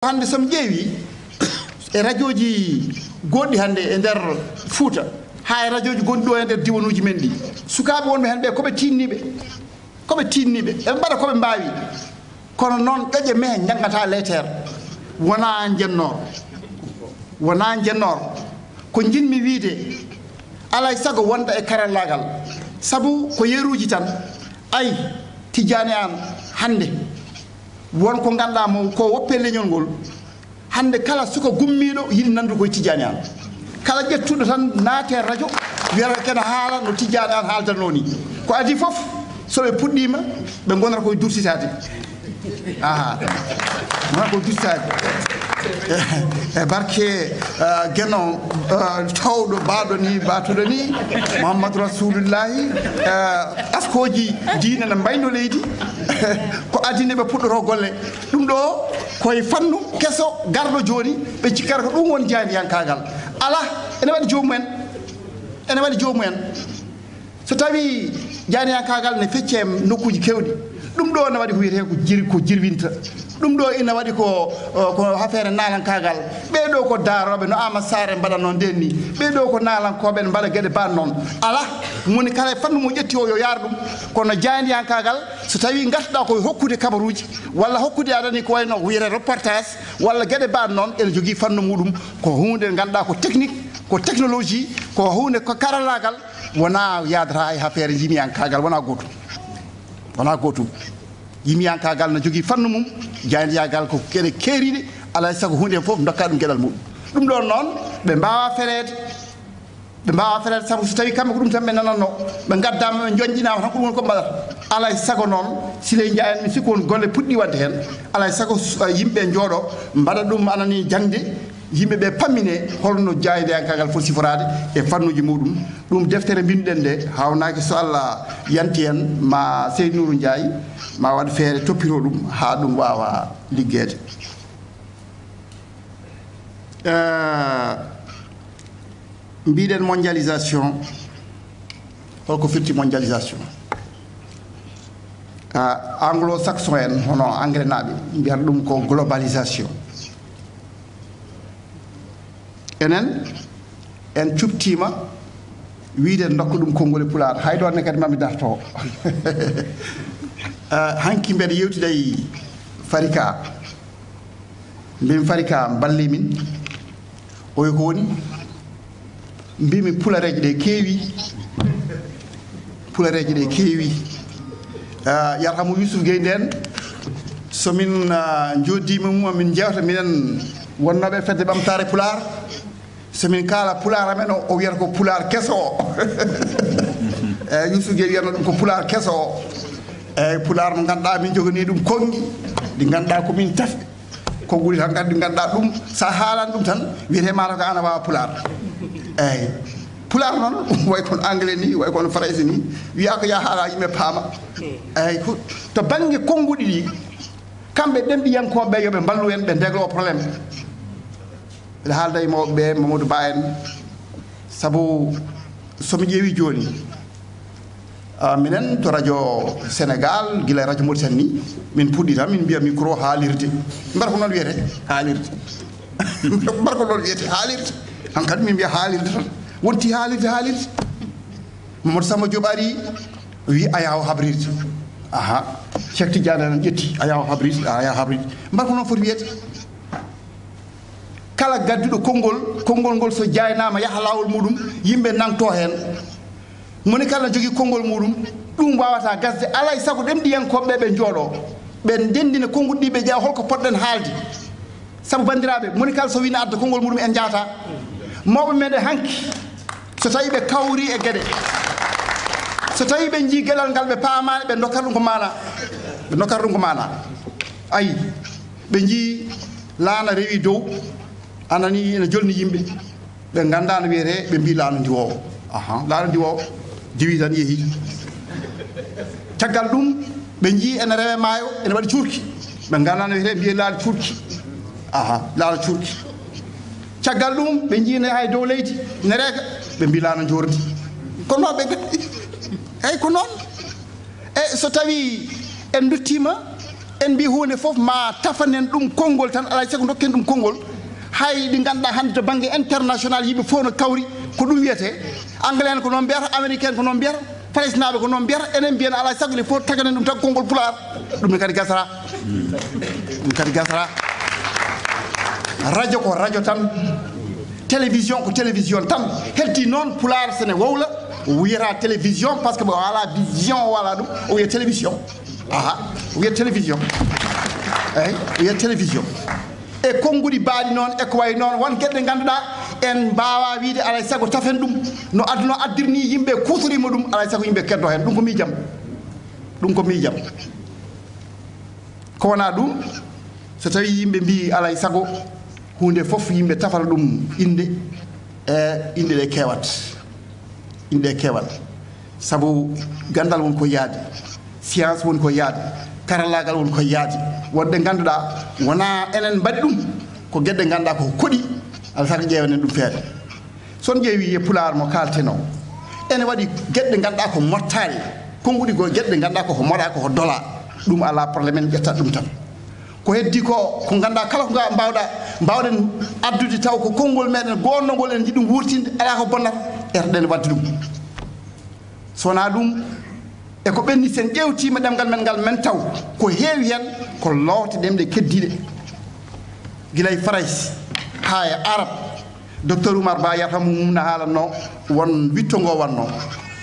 hande som ƴeewi e radio ji goɗɗi hande e nder Fouta ha e radio ji gonɗi ɗo e nder diwanuji men ɗi sukaɓe wonɓe hen ɓe koɓe tinniɓe eɓe mbaɗa koɓe mbawi kono noon ƴoƴe mehe jangata lettere wona jennor ko jinmi wiide alay sago wonda e karallagal sabu ko yeruji tan ay Tidiane an hande won ko ganduɗa mo ko woppe leñol ngol hande kala suko gummiɗo yiɗi nandu koye Tidiane an kala ƴettuɗo tan naate radio wiyata kene haala no Tidiane an haaldanno ni ko adi foof soɓe puɗɗima ɓe gonata koye dursitade gonata koye dursitade e barke gueno tawɗo baɗo ni batuɗo ni Mouhamadou Rasulullahi askoji diine ne mbayno leydi ko adine ɓe puɗɗoto golle ɗum ɗo koye fannu kesso garɗo joni ɓe cikkata ko ɗum woni jaydiyankagal ala ene waɗi jomumen so tawi jaydiyankagal ne fecce nokkuji kewɗi ɗum ɗo ne waɗi ko wiyete ko jirwinta ɗum ɗo ina waɗi ko affaire nalankagal ɓeɗo ko daroɓe no Amadou Sare mbaɗanno nden ni ɓeɗo ko nalankoɓe ne mbaɗa gueɗe ban noon ala moni kala e fannu mo ƴetti o yo yaar ɗum kono jaydiyankagal so tawi gartuɗa koye hokkude kabaruji walla hokkude aɗani ko wayno wiyete reportage walla gueɗe ban noon ene jogui fannu muɗum ko hunde ganduɗa ko technique ko technologie ko hunde ko karallagal wona yadata e affaire yimiyankagal wona gotum yimiyankagal ne jogui fannu mum jaydiyankagal ko kene keeriɗe alay sago hunde hen foof dokka ɗum gueɗal muɗum ɗum ɗon noon ɓe mbawa ferede sabu so tawi kamɓe ko ɗum tan ɓe nananno ɓe gaddama ɓe joƴƴinama tan ko ɗum woni ko mbaɗata alay sago noon Siley Ndiaye en mi sikki won golle puɗɗi wadde hen alay sago yimɓe jooɗo mbaɗa ɗum anani jangde yimɓeɓe pammine holno jaydiyankagal foti siforade e fannuji muɗum ɗum deftere binduɗen nde hawnaki so Allah yanti en ma Seydou Ndiaye ma waɗ feere toppito ɗum ha ɗum wawa liggede mbiɗen mondialisation holko firti mondialisation anglo-saxon en hono anglais naɓe mbiyata ɗum ko globalisation enen en cubtima wiide dokka ɗum konngol e pulaar hay ɗonne kadi mami darto hanki mbeɗa yewtida e Farika mbimi Farika balle min oyo ko woni mbimi pulareje ɗe keewi yarhamu Youssouf Gueye nden somin joddima mum min jewta minen wonnoɓe fedde ɓamtare pulaar somin kaala pulaar amen o wiyata ko pulaar keso o Youssouf Gueye wiyatno ɗum ko pulaar keso o eyyi pulaar mo ganduɗa min jogani ɗum kongi ɗi ganduɗa komin tafi konnguli tan kadi ɗi ganduɗa ɗum sa haalani ɗum tan wiyete mata ko ana wawa pulaar eyyi pulaar noon way kono anglais ni way kono français ni wiya ko ya haala yimɓe paama eyyi to banggue konnguɗi ɗi kamɓe ɗemɗiyankoɓe yoɓe mballu en ɓe ndeglo probléme ɓeɗa haalda e mawɓe Mamadou Ba en saabu somi ƴeewi joni minen to radio Sénégal guila radio Mauritanie ni min puɗɗi tan min mbiya micro haalirde mbar ko noon wiyete haalirde mbar ko noon wiyete haalirde hankkadi min mbiya haalirde tan wonti haalirde Mamadou Samba Diop ari wi ayaw habrirde Cheikh Tidiane en ƴetti ayaw habrirde mbar ko noon foti wiyete kala gadduɗo konngol ngol so jaynama yaaha lawol muɗum yimɓe nangto hen moni kala jogui konngol muɗum ɗum wawata gasde alay sago ɗemɗiyankoɓe ɓe jooɗo ɓe ndendina konnguɗi ɓe ƴeewa holko poɗɗen haalde saabu bandiraɓe moni kala so wina adda konngol muɗum en jaata mawɓe meɗen hanki so tawi ɓe kawri e gueɗe so tawi ɓe jii gueɗal ngal ɓe paamani ɓe dokkata ɗum ko mana ayi ɓe jii laana rewi dow anani ene jolni yimɓe ɓe ganda no wiyete ɓe mbi laana ndiwowo laana ndiwowo diwi tan yeehi caggal ɗum ɓe jii ene rewe maayo ene waɗi cuurki ɓe ganda no wiyete mbiye laana cuurki laana cuurki caggal ɗum ɓe jii ne hay dow leydi ne reeka ɓe mbi laana jordi ko noon ɓe gandi eyyi ko noon e so tawi en duttima en bi hunde fof ma tafanen dum kongol tan ala sago dokken dum kongol hay di ganda hande to bangi international yibe fo no kawri ko dum wiete anglais ko non biata américain ko non biata palestinabe ko non biata enen bien ala sago le fo taganen dum tan kongol pular dum kadi gasara dum kadi gasara radio ko radio tan télévision ko télévision tan helti non pular sene wowla wiyata télévision parce que wala vision wala dum o wiya télévision aha wiya télévision ay wiya télévision e kongudi baadi non e ko way non won gedde ganduda en baawa wiide alay sago tafen dum no aduna addirni yimbe kutorima dum alay sago yimbe keddo hen dum ko mi jam ko wana dum so tawi yimbe bi alay sago hunde fof yimbe tafal dum inde inde le kewat inde kewal sabu gandal won ko yaadi science won ko yaadi karalagal won ko yaadi wonde ganduda wona enen baddi dum ko gedde ganda ko kodi al sago jeewenen dum feere son jeewi e pular mo kalteno ene wadi gedde ganda ko mottari kongudi go gedde ganda ko moda ko dola dum ala problème jetta dum tan ko heddi ko ganda kala ko mbawden addude taw ko kongol meden gonno gol en jidum wurtinde ala ko bonnat erden wadde dum sona dum e ko benni sen ƴewtima demgal men ngal men taw ko heewi hen ko lowte demde keddide gilay farais ha e arab docteur Oumar Ba yatam mum na haalanno won witto ngo wanno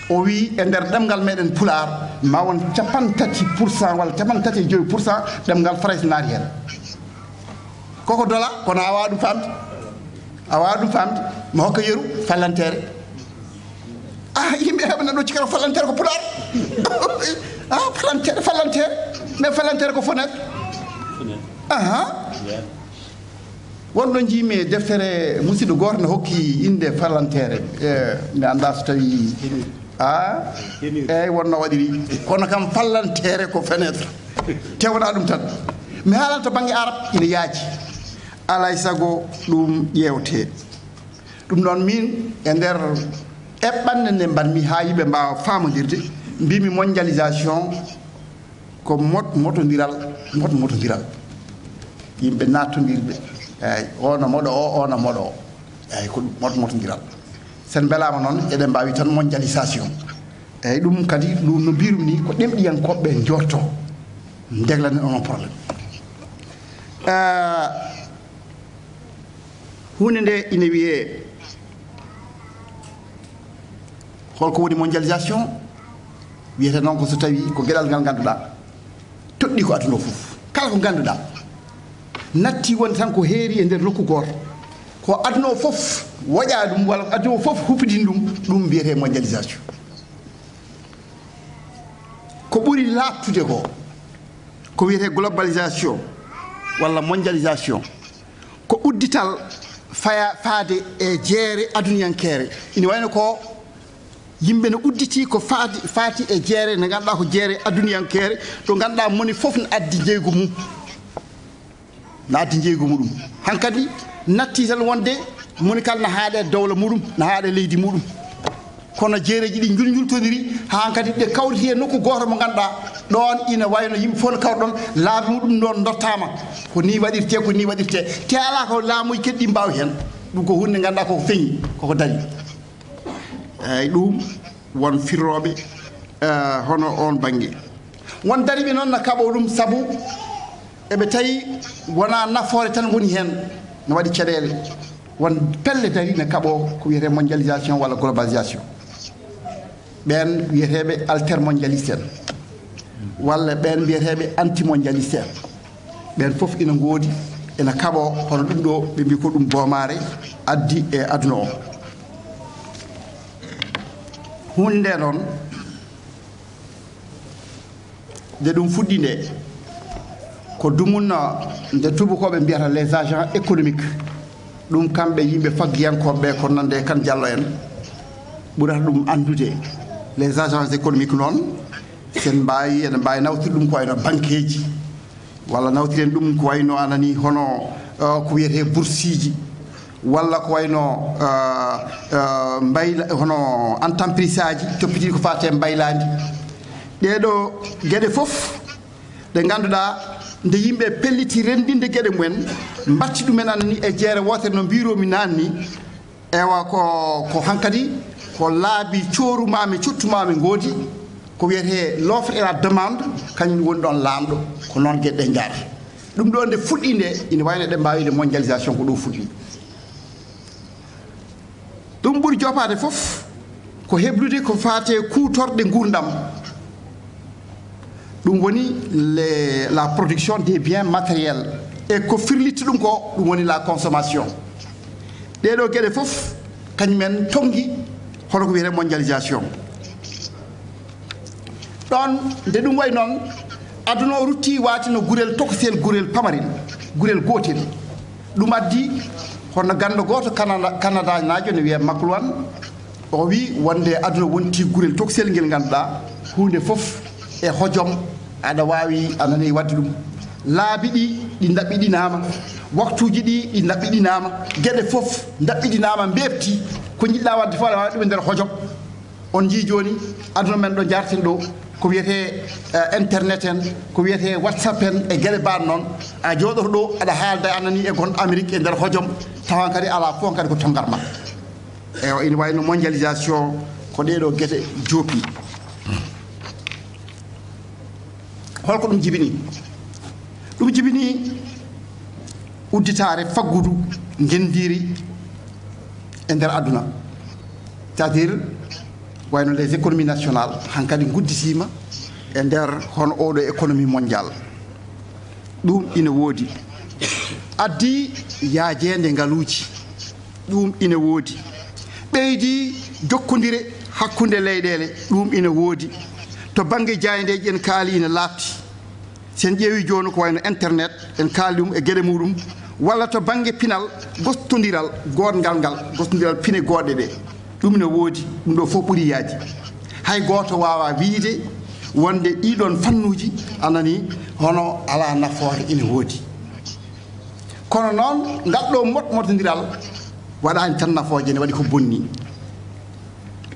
o wi e nder demgal meden pular ma won 33% wala 35% demgal farais naati hen koko dola kono awadu famde ma hokka yeru fallantere yimbe hebna do cikaro fallantere ko pular fallantere mais fallantere ko fonet wonɗo jiimi deftere musidɗo goto ne hokki inde fallantere mi anda so tawi eyyi wonno waɗiri kono kam fallantere ko fenêtre tewna ɗum tan mi haalan to banggue arab ina yaaji alay sago ɗum ƴewte ɗum noon min e nder eɓɓande nde mbanmi ha yimɓe mbawa famodirde mbimi mondialisation ko motodiral yimɓe nattodirɓe eyyi ono moɗo o ono moɗo o eyyi ko ɗum motodiral sen belama noon eɗen mbawi tan mondialisation eyyi ɗum kadi ɗum no mbirum ni ko ɗemɗiyankoɓe jorto deglanen onon probléme hunde nde ina wiye holko woni mondialisation wiyete noon ko so tawi ko gueɗal ngal ganduɗa toɗɗi ko aduna fof kala ko ganduɗa natti wonde tan ko heeri e nder nokku goto ko aduna o fof woƴa ɗum walla aduna o fof huppidini ɗum wiyete mondialisation ko ɓuri lattude ko wiyete globalisation walla mondialisation ko uddital faade e jeere aduniyankere ina wayno ko yimɓe ne udditi ko faati e jeere ne ganduɗa ko jeere aduniyankere to ganduɗa moni fof ne addi jeygu muɗum hankkadi natti tan wonde moni kala ne haaɗe dowla muɗum ne haaɗe leydi muɗum kono jeereji ɗi juljultodiri hankkadi ɗe kawriti e nokku goto mo ganduɗa ɗon ina wayno yimɓe fof ne kawɗon laabi muɗum ɗon dottama ko ni waɗirte te ala ko laamuji kedɗi mbawi hen ɗum ko hunde ganduɗa koko feeñi koko dari eyyi ɗum won firroɓe hono on banggue won dariɓe noon no kaɓo ɗum saabu eɓe tawi wona nafoore tan woni hen ne waɗi caɗele won pelle dari ne kaɓo ko wiyete mondialisation walla globalisation ɓen wiyeteɓe altermondialiste en walla ɓen wiyeteɓe antimondialiste en ɓen foof ina goodi ena kaɓo hono ɗum ɗo ɓe mbi ko ɗum boomare addi e aduna o hunde nde noon nde ɗum fuɗɗi nde ko dumunno nde tubakoɓe mbiyata les agents économiques ɗum kamɓe yimɓe faggiyankoɓe ko nande kan Diallo en ɓurata ɗum andude les agents économiques noon sen mbawi ene mbawi nawtir ɗum ko wayno banque ji walla nawtiren ɗum ko wayno anani hono ko wiyete bourse ji walla ko wayno mbayla hono entreprise aji toppitiɗi ko fate mbaylandi ɗeɗo gueɗe fof ɗe ganduɗa nde yimɓe pelliti rendinde geɗe mumen mbatti ɗumen anani e jeere wotere no mbiromi nanni ewa ko hankadi ko laabi coorumami cottumami ngoodi ko wiyete l'offre et la demande kañum woni ɗon laamɗo ko noon gueɗe ɗe jaata ɗum ɗo nde fuɗɗi nde ine wayno ɗe mbawide mondialisation ko ɗo fuɗɗi ɗum ɓuri jopade fof ko heblude ko fate kutorɗe gurdam ɗum woni la production des biens matériels et ko firlitta ɗum ko ɗum woni la consommation ɗeɗo gueɗe fof kañumen tongi hono ko wiyete mondialisation ɗon nde ɗum way noon aduna o rutti wati no gurel tokosel gurel pamarel gurel gotel ɗum addi hono gando goto Canada najo ne wiye Macluhan o wi wonde aduna wonti gurel tokosel ngel ganduɗa hunde fof e hojom aɗa wawi anani wadde ɗum laabi ɗi dabɓiɗinama waktuji ɗi dabɓiɗinama gueɗe fof dabɓiɗinama mbefti ko jiɗɗa wadde fof aɗa wawi ɗum e nder hojom on jii joni aduna men ɗo jarten ɗo ko wiyete internet en ko wiyete WhatsApp en e gueɗe mbaɗ noon a jooɗoto ɗo aɗa haalda anani e gonɗo Amérique e nder hojom tawan kadi ala fof kadi ko tongarma eyi ine wayno mondialisation ko ɗeɗo gueɗe joopi holko ɗum jibini ɗum jibini udditare faggudu gendiri e nder aduna c'est à dire wayno les économies nationales hankadi gudditima e nder hono oɗo économie mondiale ɗum ina woodi addi yaajede ngaluuji ɗum ina woodi ɓeydi jokkodire hakkunde leyɗele ɗum ina woodi to banggue jayndeji en kaali ina lafti sen ƴeewi joni ko wayno internet en kaali ɗum e gueɗe muɗum walla to banggue pinal gostodiral godgal ngal gostodiral pine goɗɗe ɗe ɗum ne woodi ɗum ɗo fof ɓuuri yaadi hay goto wawa wiide wonde ɗiɗon fannuji anani hono ala nafoore ina woodi kono noon ngalɗo moɗmotodiral waɗani tan nafooje ne waɗi ko bonni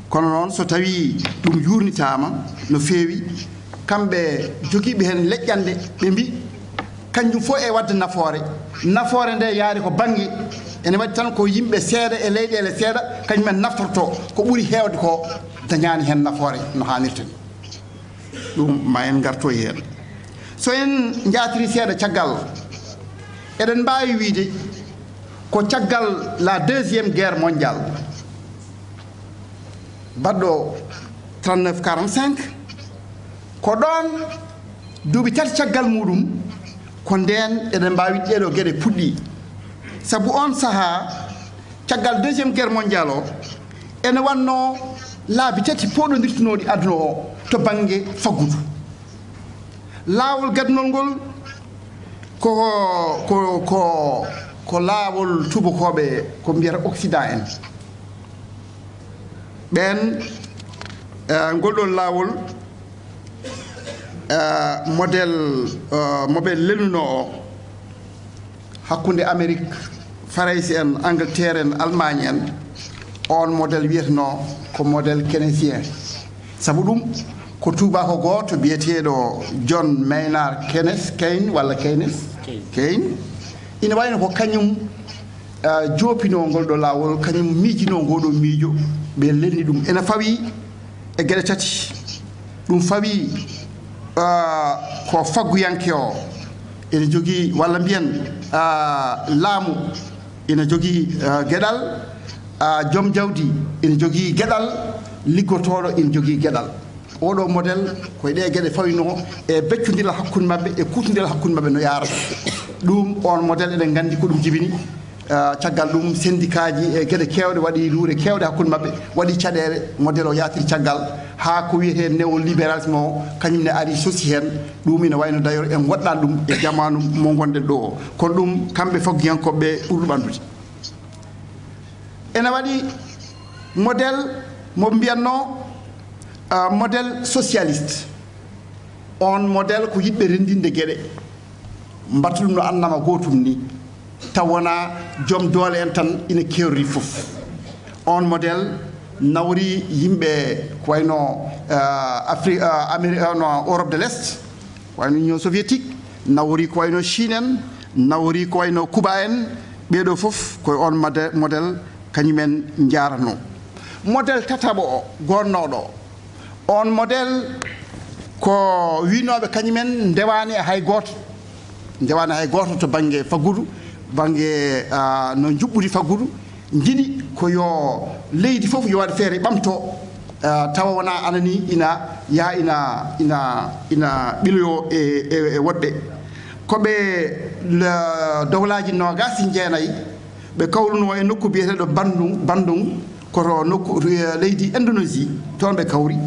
kono noon so tawi ɗum yurnitama no feewi kamɓe jogiiɓe hen leƴƴande ɓe mbi kanjum fof e wadde nafoore nde yaari ko banggue ene waɗi tan ko yimɓe seeɗa e leyɗele seeɗa kañumen naftorto ko ɓuuri heewde ko dañani hen nafoore no hannirta ni ɗum ma en garto e hen so en jaatiri seeɗa caggal eɗen mbawi wiide ko caggal la deuxiéme guerre mondiale baɗɗo 39-45 ko ɗon duuɓi tati caggal muɗum ko nden eɗen mbawi ɗeɗo gueɗe puɗɗi sabu on saaha caggal deuxiéme guerre mondiale o ene wanno laabi tati poɗodirtunoɗi aduna o to banggue faggudu laawol gadnol ngol ko laawol tubakoɓe ko mbiyata occident en ɓen ngol ɗon laawol modèle moɓe leluno o hakkunde Amérique Faransi en Angleterre en Allemagne en on modèle wiyeteno ko modèle keynésien sabu ɗum ko tubako goto biyeteɗo John Maynard Keynes walla Keynes ina wayno ko kañum joopino ngol ɗo laawol kañum miijino ngoɗo miijo ɓe lenni ɗum ene fawi e gueɗe tati ɗum fawi ko fagguyanke o ene jogii walla mbiyen laamu ene jogii gueɗal joom jawdi ene jogii gueɗal liggotoɗo ene jogii gueɗal oɗo modèle koye ɗe gueɗe fawino e beccodiral hakkude mabɓe e kutodiral hakkude mabɓe no yarata ɗum on modèle eɗen gandi ko ɗum jibini caggal ɗum syndicat ji e gueɗe kewɗe waɗi luure kewɗe hakkude mabɓe waɗi caɗele modèle o yatiri caggal ha ko wiyete néolibéralisme o kañumne ari sosi hen ɗum ina wayno d'ailleurs en waɗɗan ɗum e jamanu mo gonɗen ɗo o kono ɗum kamɓe fagguyankoɓe ɓurɗum andude ene waɗi modèle mo mbiyatno modèle socialiste on modèle ko yiɗɓe rendinde gueɗe mbatta ɗum no annama gotum ni taw wona joom doole en tan ina kewri fof on modèle nawri yimɓe ko wayno Afrique no Europe de l'Est wayno Union soviétique nawori ko wayno Chine en nawori ko wayno Cuba en ɓeɗo fof koye on modèle kañumen jarano modèle tataɓo o gonnoɗo on modèle ko winoɓe kañumen ndewani hay goto to banggue faggudu banggue no juɓɓudi faggudu jiiɗi ko yo leydi fof yo waɗ feere ɓamto tawa wona anani ina ɓiloyo e woɗɓe koɓe dowlaji nogasi jeenayyi ɓe kawruno e nokku biyeteɗo bandung koto nokku leydi Indonésie toon ɓe kawri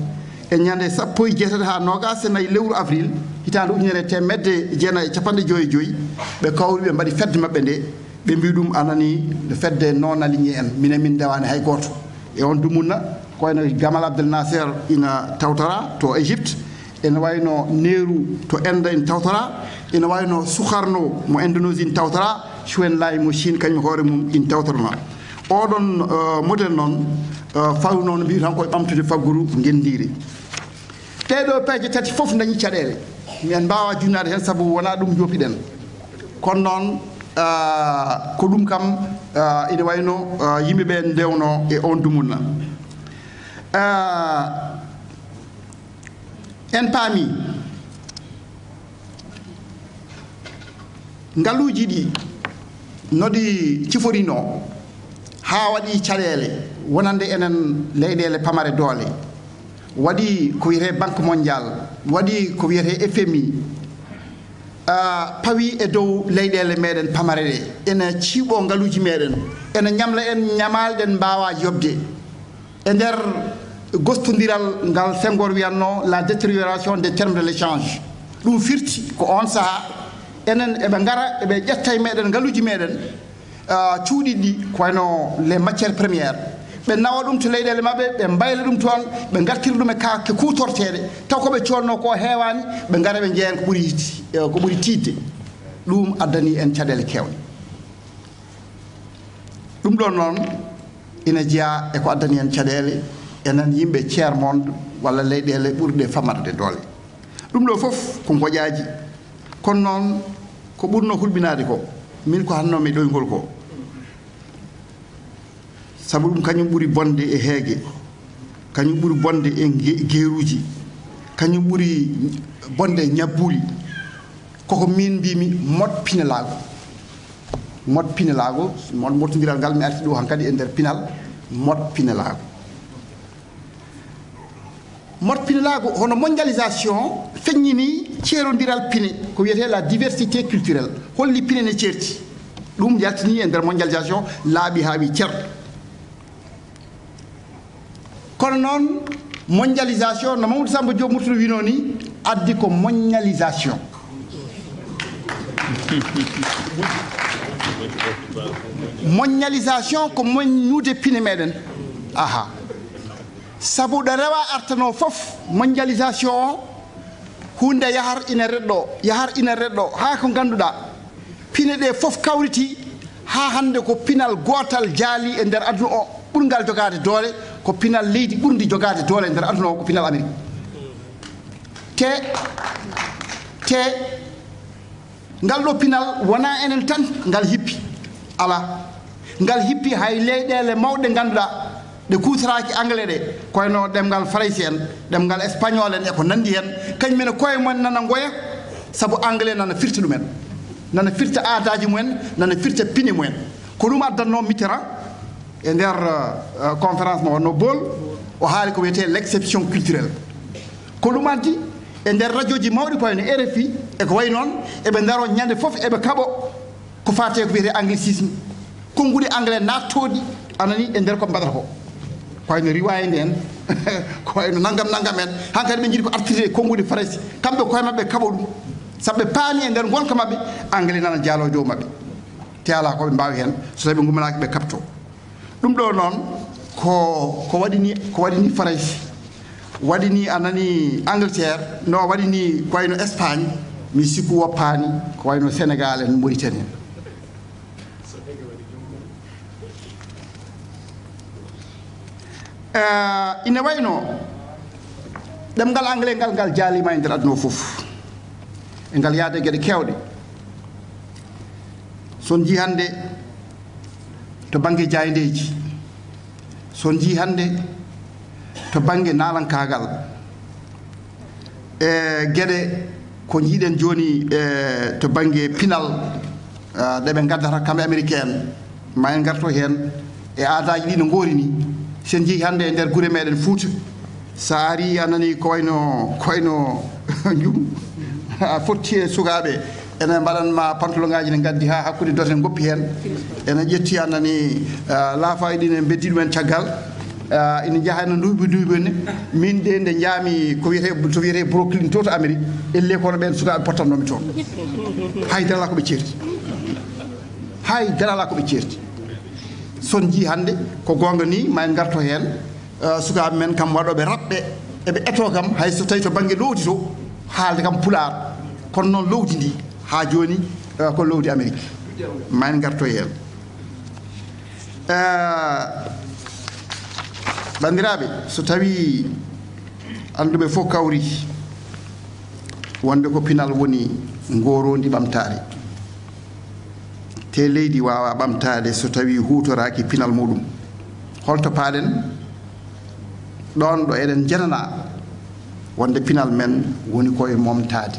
e ñande 17 ha 29 lewru avril hitande 1950 ɓe kawri ɓe mbaɗi fedde mabɓe nde ɓe mbi ɗum anani fedde non aligné en minen min ndewani hay goto e on dumunna koyno Gamal Abdel Nasser ina tawtora to Égypte ene wayno Nehru to Inde ina tawtora ene wayno Sukarno mo Indonésie ina tawtora Chou En-lai mo Chine kañum hoore mum ina tawtorma oɗon modèle noon faw noon mbi tan koye ɓamtude fagguru gendiri ɗeɗo peeje tati fof dañi caɗele min mbawa junnade hen saabu wona ɗum jopiɗen kono noon ko ɗum kam ine wayno yimɓeɓe ndewno e on dumunna en paami ngaluji ɗi noɗi ciforino ha waɗi caɗele wonande enen leyɗele pamare doole waɗi ko wiyete banque mondial waɗi ko wiyete FMI pawi e dow leyɗele meɗen pamare ɗe ene ciiɓo ngaluji meɗen ene ñamla en ñamalɗen mbawa yobde e nder gostodiral ngal Senghor wiyanno la détérioration des termes de l'échange ɗum firti ko on saaha enen eɓe ngara eɓe ƴetta e meɗen ngaluji meɗen cuuɗi ɗi ko wayno les matières premières ɓe nawa ɗum to leyɗele maɓɓe ɓe mbayla ɗum toon ɓe gartira ɗum e kake kutorteɗe taw koɓe coonno ko heewani ɓe ngara ɓe jeeyan ko ɓuuri tiidde ɗum addani en caɗele kewɗe ɗum ɗon noon ina jeeya eko addani en caɗele enen yimɓe tiers monde walla leyɗele ɓurɗe famarde doole ɗum ɗo fof ko goƴaji kono noon ko ɓurno hulɓinade ko min ko hannomi ɗoygol ko sabu ɗum kañum ɓuri bonde e heege kañum ɓuri bonde e geeruji kañum ɓuri bonde e ñabbuli koko min mbimi mot pinelago mottodiral ngal mi arti ɗo han kadi e nder pinal mot pinelago hono mondialisation feññini ceerodiral pine ko wiyete la diversité culturelle holli pine ne ceerti ɗum yaltini e nder mondialisation laaɓi ha wi ceerɗo kono noon mondialisation no Mamadou Samba Diop Murtudo wino ni addi ko mondialisation mondialisation ko moññude pine meɗen aha sabu ɗo rewa artano fof mondialisation o hunde yahar ina reɗɗo ha ko ganduɗa pine ɗe fof kawriti ha hande ko pinal gotal jaali e nder aduna o ɓurgal jogade doole ko pinal leydi ɓurdi jogade doole e nder aduna o ko pinal Amérique te ngal ɗo pinal wona enen tan ngal hippi ala ngal hippi hay leyɗele mawɗe ganduɗa ɗe kutoraki anglais ɗe koyno ɗemgal français en ɗemgal espagnol en e ko nandi hen kañumene koye mumen nana goya saabu anglais nana firta ɗumen nana firta aadaji mumen nana firta pine mumen ko ɗum addanno Mitterrand e nder conférence mo wonno Bool o haali ko wiyete l'exception culturelle ko ɗum addi e nder radio ji mawɗi ko wayno RFI e ko way noon eɓe daro ñande fof eɓe kaɓo ko fate ko wiyete anglicisme konnguɗi anglais nattoɗi anani e nder ko mbaɗata ko wayno riwayde en ko wayno naggam en hankkadi ɓe jiiɗi ko artirde konnguɗi faraysi kamɓe koye maɓɓe kaɓo ɗum sabu ɓe paami e nder gonka maɓɓe anglais nana jaalo dow maɓɓe te ala koɓe mbawi hen so tawi ɓe gummanaki ɓe kapto ɗum ɗo noon ko waɗini faraysi waɗini anani Angleterre no waɗini ko wayno Espagne mi sikku woppani ko wayno Sénégal en Mauritanie ina wayno ɗemgal anglais ngal jaalima e nder aduna o fof e ngal yaade geɗe kewɗe son jii hannde to baŋnge jayndeeji son jii hannde to baŋnge naalankaagal e geɗe ko jiiɗen jooni to baŋnge pinal ɗe ɓe ngaddata kamɓe américain ma en ngarto heen e aadaaji ɗi no ngoori ni sen jii hannde e ndeer gure meeɗen Fuuta so a arii a nanii ko wayno njum a fotti e sukaaɓe ene mbaɗanma pantalon ŋaaji ne ngaddi haa hakkude doten goppi heen ene ƴetti a nanii laafaaji ɗi ne beddi ɗumen caggal ina jaha no duuɓi min de nde jaami ko to wiyete Brooklyn to Amérique elle kono ɓen sukaaɓe pottannomi toon haydara ala ko ɓe ceerti haydara ala ko ɓe ceerti son jii hannde ko goonga ni ma en ngarto heen sukaaɓe men kam waɗoɓe raɓɓe eɓe eto kam hay so tawi to baŋnge lowdi to haalde kam pulaar kono noon lowdi ndi haa jooni ko lowdi Amérique ma en ngarto heen bandiraɓe so tawi anduɓe fof kawri wonde ko pinal woni ngorondi ɓamtare te leydi wawa ɓamtade so tawi hutoraki pinal muɗum holto paaɗen ɗon ɗo eɗen janana wonde pinal men woni koye momtade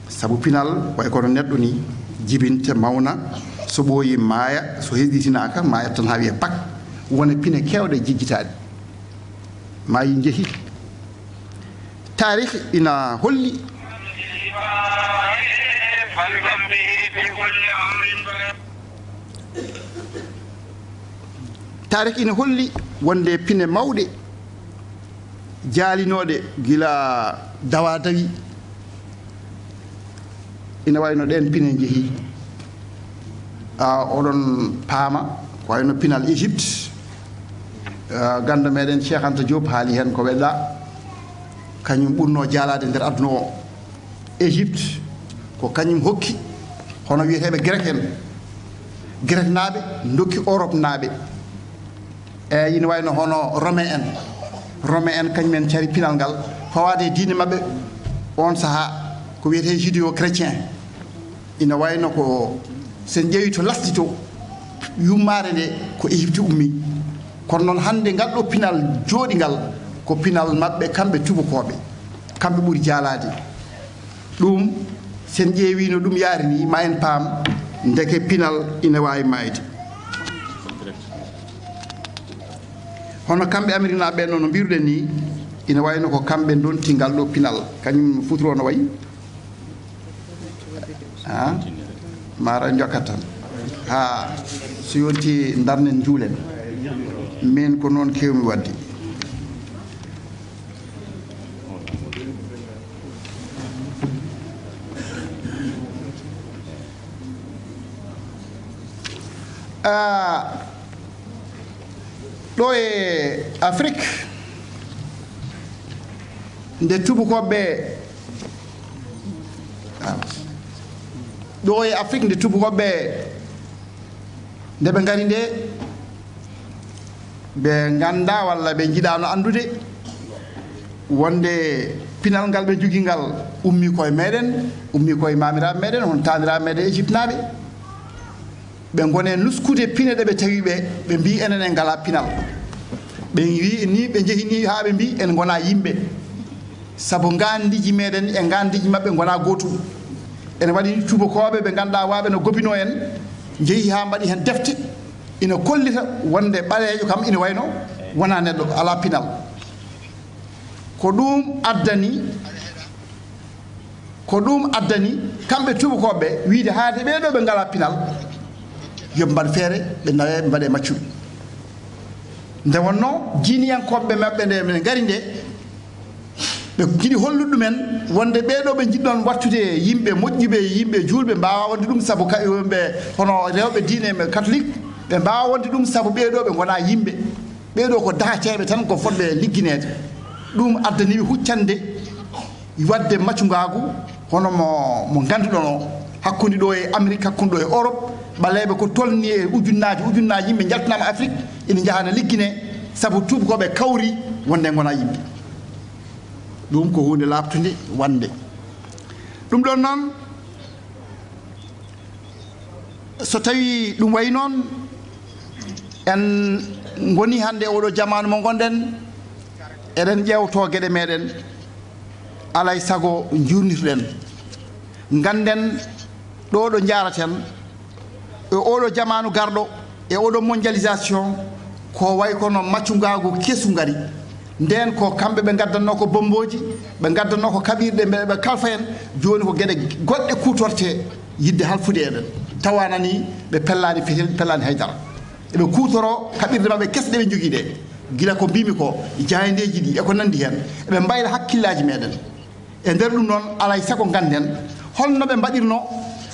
saabu pinal way kono neɗɗo ni jibinta mawna so ɓooyi maaya so hesɗitinaka maaya tan ha wiye pak wona pine kewɗe jigguitaɗe ma yi jeehi tarih ina holli tarih ina holli wonde pine mawɗe jaalinoɗe gila dawa dawi ina wayno ɗen pine jeehi oɗon paama ko wayno pinal Égypte ganda meɗen Cheikh Anta Diop haali hen ko weɗɗa kañum ɓurno jaalade nder aduna o Égypte ko kañum hokki hono wiyeteɓe grec en grec naaɓe dokki Europe naaɓe eyyi ina wayno hono romain en kañumen cari pinal ngal fawade e diine mabɓe on saaha ko wiyete judéo chrétien ina wayno ko sen ƴeewi to lasdi to yummare nde ko Égypte ummi kono noon hannde ngal ɗo pinal jooɗingal ko pinal maɓɓe kamɓe tubakoɓe kamɓe ɓuri jaalade ɗum sen ƴeewi no ɗum yaari ni ma en paam ndeke pinal ina wawi mayde hono kamɓe Amérique naɓe noon no mbiruɗen ni ina wayno ko kamɓe donti ngal ɗo pinal kañum futuro no wayi mara jokkat tan ha so yonti darnen juulen min ko noon kewmi wadde ɗo e Afrique nde tubakoɓe ɗo e Afrique nde tubakoɓe nde ɓe ngari nde ɓe ganda walla ɓe jiiɗano andude wonde pinal ngal ɓe jogui ngal ummi koye meɗen ummi koye mamiraɓe meɗen hono taniraɓe meɗen Égypte naɓe ɓe gone nuskude pine ɗe ɓe tawi ɓe mbi enen en ngala pinal ɓe wi ni ɓe jeehi ni ha ɓe mbi en gona yimɓe saabu gandiji meɗen e gandiji mabɓe gona gotum ene waɗi tubakoɓe ɓe ganduɗa waɓe no gobino en jeehi ha mbaɗi hen defte ina kollita wonde ɓalejo kam ina wayno wona neɗɗo ala pinal ko ɗum addani kamɓe tubakoɓe wiide haade ɓeɗo ɓe ngala pinal yoɓe mbaɗ feere ɓe nawe ɓe mbaɗe maccuɓe nde wonno jiniyankoɓe maɓɓe nde mine ngari nde ɓe jiiɗi hollude ɗumen wonde ɓeɗo ɓe jiɗɗon wattude yimɓe moƴƴuɓe yimɓe julɓe mbawa wonde ɗum saabu ɓe hono rewɓe diine catholique ɓe mbawa wonde ɗum saabu ɓeɗo ɓe gona yimɓe ɓeɗo ko dahateɓe tan ko fotɓe ligguinede ɗum addaniɓe huccande wadde maccugagu hono mo ganduɗon o hakkude ɗo e Amérique hakkude ɗo e Europe ɓaleɓe ko tolni e ujunnaji yimɓe jaltinama Afrique ina jahana liggine saabu tubakoɓe kawri wonde gona yimɓe ɗum ko hunde labtude wande ɗum ɗon noon so tawi ɗum wayi noon en ngoni hannde oɗo jamanu mo gonɗen eɗen ƴewto gueɗe meɗen alay sago jurnirɗen ganden ɗo ɗo jaraten e oɗo jamanu garɗo e oɗo mondialisation ko way kono maccugagu kesu ngari nden ko kamɓe ɓe gaddanno ko bomboji ɓe gaddanno ko kaɓirɗe ɓe kalfa en joni ko gueɗe goɗɗe kutorte yidde halfude eɗen tawanani ɓe pellani fetel pellani haydara eɓe kutoro kaɓirɗe mabɓe kesɗe ɓe jogui ɗe gila ko mbimi ko jayandeji ɗi eko nandi hen eɓe mbayla hakkillaji meɗen e nder ɗum noon alay sago ganden holno ɓe mbaɗirno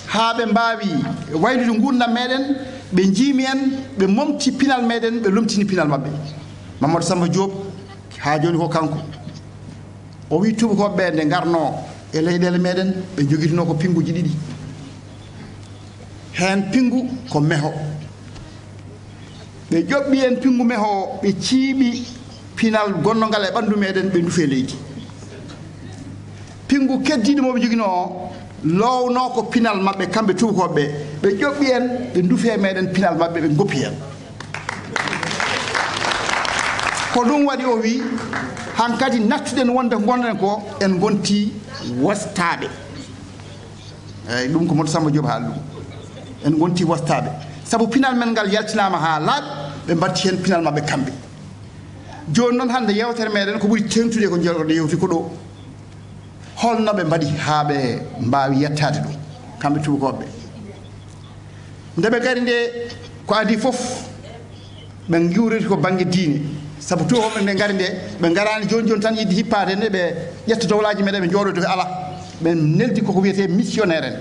ha ɓe mbawi waylude gurdam meɗen ɓe jiimi en ɓe momti pinal meɗen ɓe lomtini pinal mabɓe Mamadou Samba Diop ha joni ko kanko o wi tubakoɓe nde garno e leyɗele meɗen ɓe joguitino ko pinguji ɗiɗi hen pingu ko meho ɓe ƴoɓɓi en pingu meho ɓe ciiɓi pinal gonnogal e ɓandu meɗen ɓe duufe leydi pingu keddiɗo moɓe joguino o lowno ko pinal mabɓe kamɓe tubakoɓe ɓe ƴoɓɓi en ɓe duufe meɗen pinal mabɓe ɓe goppi en ko ɗum waɗi o wi hankkadi nattuɗen wonde gonɗen ko en gonti wastaɓe eyyi ɗum ko Modou Samba Diop haali ɗum en gonti wastaɓe saabu pinal men ngal yaltinama ha laaɓi ɓe mbatti hen pinal mabɓe kamɓe joni noon hande yewtere meɗen ko ɓuuri tengtude ko jeeɗoɗo yewti ko ɗo holno ɓe mbaɗi ha ɓe mbawi yettade ɗum kamɓe tubakoɓe nde ɓe gari nde ko adi foof ɓe giwriti ko banggue diine saabu tubakoɓe nde gari nde ɓe garani joni joni tan yidde hippade nde ɓe ƴetta dowlaji meɗen ɓe jooɗo dofe ala ɓe neldi koko wiyete missionnaire en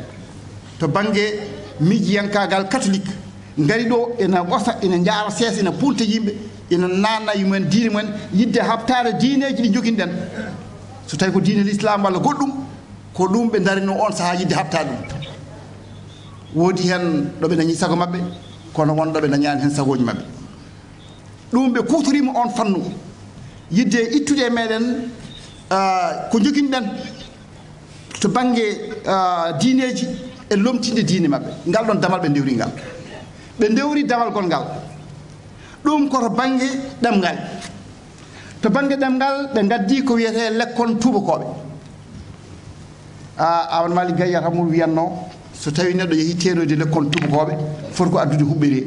to banggue miijiyankagal catholique ngari ɗo ena ɓosa ena jaara seesa ena punta yimɓe ena nanna yumen diine mumen yidde habtare diineji ɗi joguinɗen so tawi ko diine l'islam walla goɗɗum ko ɗum ɓe darino on saaha yidde habtade ɗum woodi hen ɗoɓe dañi sago mabɓe kono wonɗo ɓe dañani hen sagoji mabɓe ɗum ɓe kutorima on fannu yidde ittude meɗen ko joguinɗen to banggue diineji e lomtinde diine mabɓe ngal ɗon damal ɓe dewri ngal ɓe dewri damal gol ngal ɗum koto banggue ɗemgal to banggue ɗemgal ɓe gaddi ko wiyete lekkon tubakoɓe awan mali gayya tamour wiyanno so tawi neɗɗo yeehi tenoyde lekkon tubakoɓe foti ko addude huɓɓere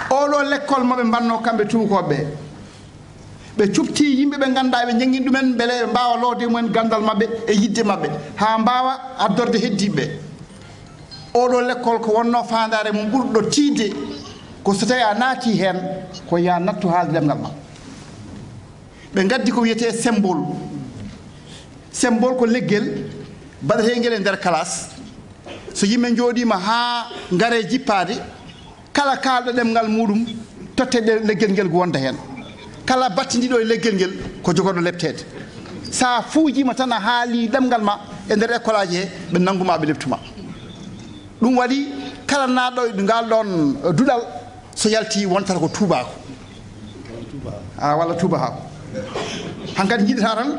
oɗo lekkol moɓe mbanno kamɓe tubakoɓe ɓe cupti yimɓe ɓe ganduɗa ɓe jangguini ɗumen beele ɓe mbawa lowde mumen gandal mabɓe e yidde mabɓe ha mbawa addorde heddiɓe oɗo lekkol ko wonno fandare mum ɓurɗo tiidde ko so tawi a naati hen ko ya nattu haalde ɗemgal ma ɓe gaddi ko wiyete symbole symbole ko leggel baɗetengel e nder classe so yimɓe jooɗima ha gaare jippade kala kalɗo ɗemgal muɗum totte leggel ngel wonda hen kala battidiɗo e leggel ngel ko jogoɗo leptede sa fuujima tan a haali ɗemgal ma e nder école aji he ɓe nanguma ɓe leptuma ɗum waɗi kala naɗɗo e ngal ɗon duɗal so yalti wontata ko tubako walla tubahako hankkadi jiɗata tan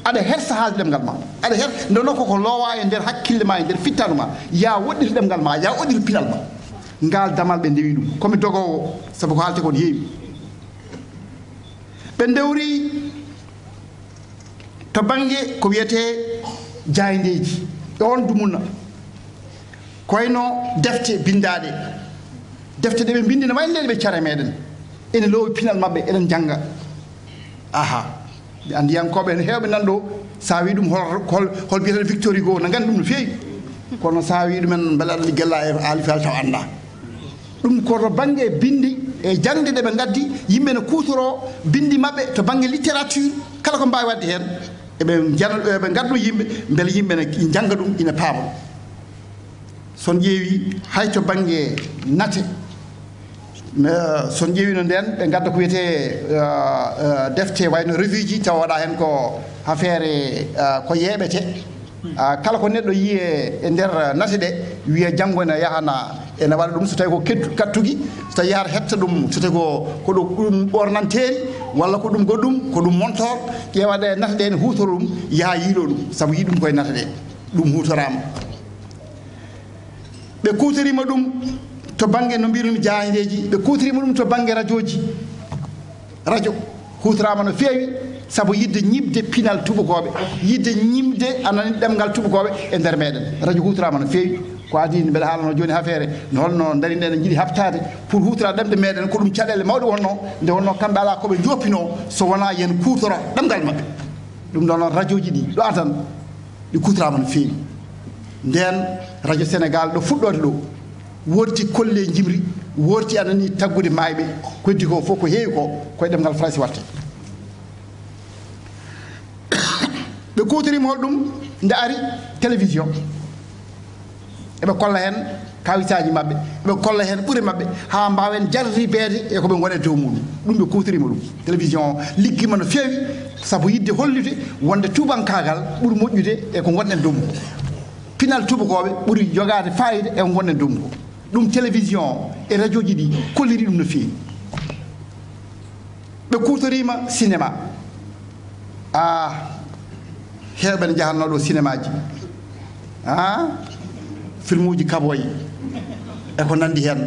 aɗa hersa haalde ɗemgal ma aɗa her ndono koko lowa e nder hakkille ma e nder fittanu ma ya woɗɗir ɗemgal ma ya woɗɗir pinal ma ngal damal ɓe ndewi ɗum komi dogowo saabu ko haalte kon heewi ɓe ndewri to banggue ko wiyete jayndeji e on dumunna koyno defte bindaɗe defte ɗe ɓe bindi no wayno ɓe care meɗen ene lowi pinal mabɓe eɗen jangga ɓe andiyankoɓe ne hewɓe nanɗo sa wi ɗum hol biyeten Victor Hugo ne gandi ɗum no fewi kono sa wi ɗumen beele aɗa liggella e alifal taw anda ɗum koto banggue bindi e jangde ɗe ɓe gaddi yimɓe ne kutoro bindi mabɓe to banggue littérature kala ko mbawi wadde hen eɓe gaddo yimɓe beele yimɓe ne jangga ɗum ina paama ɗum son ƴeewi hay to banggue nate son ƴeewi no nden ɓe gadda ko wiyete defte wayno revue ji taw waɗa hen ko affaire ko yeɓete kala ko neɗɗo yiye e nder nate ɗe wiye janggo ene yahana ene waɗa ɗum so tawi ko kattugi so tawi yahata hetta ɗum so tawi ko ɗum ɓornanteri walla ko ɗum goɗɗum ko ɗum montor ƴeewaɗe natade ne huutora ɗum yaha yiilo ɗum sabu yi ɗum koye natade ɗum huutorama ɓe kuutorima ɗum to banggue no mbirumi jahandeji ɓe kuutorima ɗum to banggue radio ji radio huutorama no feewi sabu yidde ñibde pinal tubakoɓe yidde ñimde anani ɗemgal tubakoɓe e nder meɗen radio huutorama no feewi ko adi mbeɗa haalano joni affaire no holno darinde ne jiiɗi habtade pour huutora ɗemɗe meɗen ko ɗum caɗele mawɗe wonno nde wonno kamɓe ala koɓe joppino so wona yen kuutora ɗemgal mabɓe ɗum ɗon noon radio ji ɗi ɗo atan ɗi kuutorama no feewi nden radio sénégal ɗo fuɗɗode ɗo worti kolle jimri worti anani taggude mayɓe koddi ko fof ko heewi ko koye ɗemgal français watte ɓe kuutorima holɗum nde ari télévision eɓe kolla hen kawisaji mabɓe eɓe kolla hen ɓuure mabɓe ha mbawen jarribeede e koɓe gone dow muɗum ɗum ɓe kuutorima ɗum télévision liggima no feewi saabu yidde hollude wonde tubankagal ɓuuri moƴƴude e ko gonɗen dow mum pinal tubakoɓe ɓuuri jogade fayida e ko gonɗen dow mum ɗum télévision e radio ji ɗi kolliri ɗum no feewi ɓe kuutorima cinéma heewɓe ne jahanno ɗo cinéma ji film uji kaboyi e ko nandi hen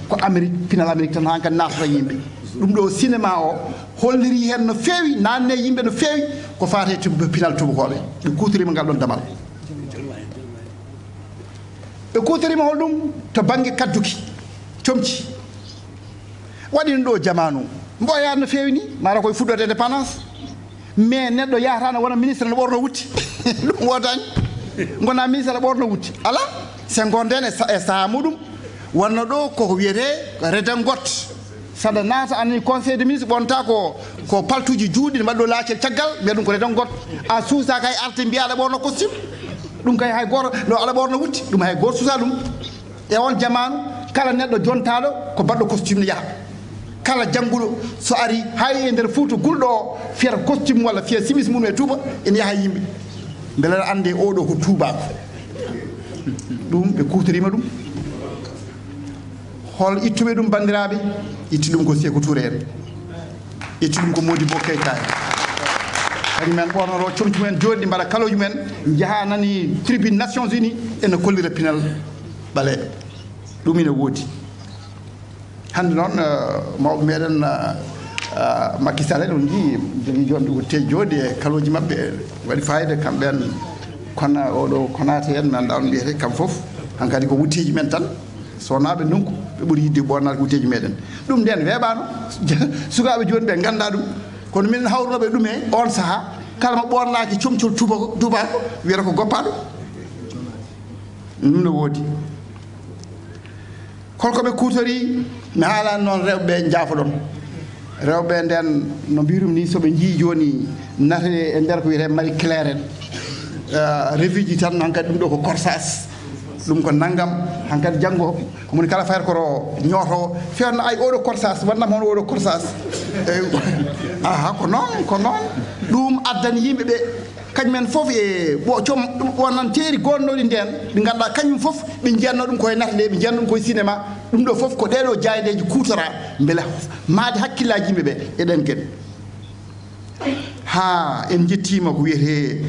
ko amérique pinal amérique tan han kadi natata yimɓe ɗum ɗo cinéma o holliri hen no feewi nanne yimɓe no feewi ko fate pinal tubakoɓe ɓe kuutorima ngal ɗon damal ɓe kuutorima hol ɗum to banggue kadduki comci waɗino ɗo jamanu mboyani no feewi ni mara koye fuɗɗode indépendance mais neɗɗo yahata no wona ministre no ɓorno wutti ɗum wodani gona ministre no ɓorno wutti ala sengo nden e saaha muɗum wonno ɗo koko wiyete redingote saɗa naata anani conseil de ministre ɓonta ko paltuji juuɗi ne mbaɗɗo laacel caggal mbiya ɗum ko redingote a suusa kay arte mbiya aɗa ɓorno costume ɗum kay hay goto no aɗa ɓorno wutti ɗum hay goto suusa ɗum e on jamanu kala neɗɗo jontaɗo ko mbaɗɗo costume ne yaaha kala jangguɗo so ari hay e nder Fouta gulɗo o fiyata costume walla fiya simis mum e tuuba ene yaaha yimɓe beele aɗa ande oɗo ko tubako ɗum ɓe kuutorima ɗum hol ittuɓe ɗum bandiraɓe itti ɗum ko Sékou Touré en itti ɗum ko Modibo Keïta kañumen ɓornoto comci mumen joɗɗi mbaɗa kaloji mumen jaaha nani tribune Nations Unies ene kollira pinal ɓaleɓe ɗum ine woodi hande noon mawɓe meɗen Macky Sall en on jii jogui jonde wutteji jooɗi e kaloji mabɓe waɗi fayida kamɓen kono oɗo konate en mi anda on mbiyete kam foof hankkadi ko wutteji men tan sonaɓe nunku ɓe ɓuuri yidde ɓornade ko wutteji meɗen ɗum nden weeɓano sukaɓe joni ɓe ganda ɗum kono min hawrunoɓe ɗum e on saaha kala mo ɓornaki comcol tubako wiyata ko goppaɗo ɗum no woodi holko ɓe kuutori mi haalani noon rewɓeɓe jaafoɗon rewɓe nden no mbirum ni soɓe jii joni nate e nder ko wiyete Marie Claire en revue ji tan hankkadi ɗum ɗo ko corsage ɗum ko naggam hankkadi janggo omoni kala fayata koto ñootowo fewno ay oɗo corsage wannama hono oɗo corsage aha ko noon ɗum addani yimɓeɓe kañumen foof e com wonan teeri gonnoɗi nden ɗi ganduɗa kañum foof ɓe jiyatno ɗum koye natde ɓe jiyatno ɗum koye cinéma ɗum ɗo foof ko ɗeɗo jaydeji kutora beele maade hakkillaji yimɓeɓe eɗen gueɗe ha en jettima ko wiyete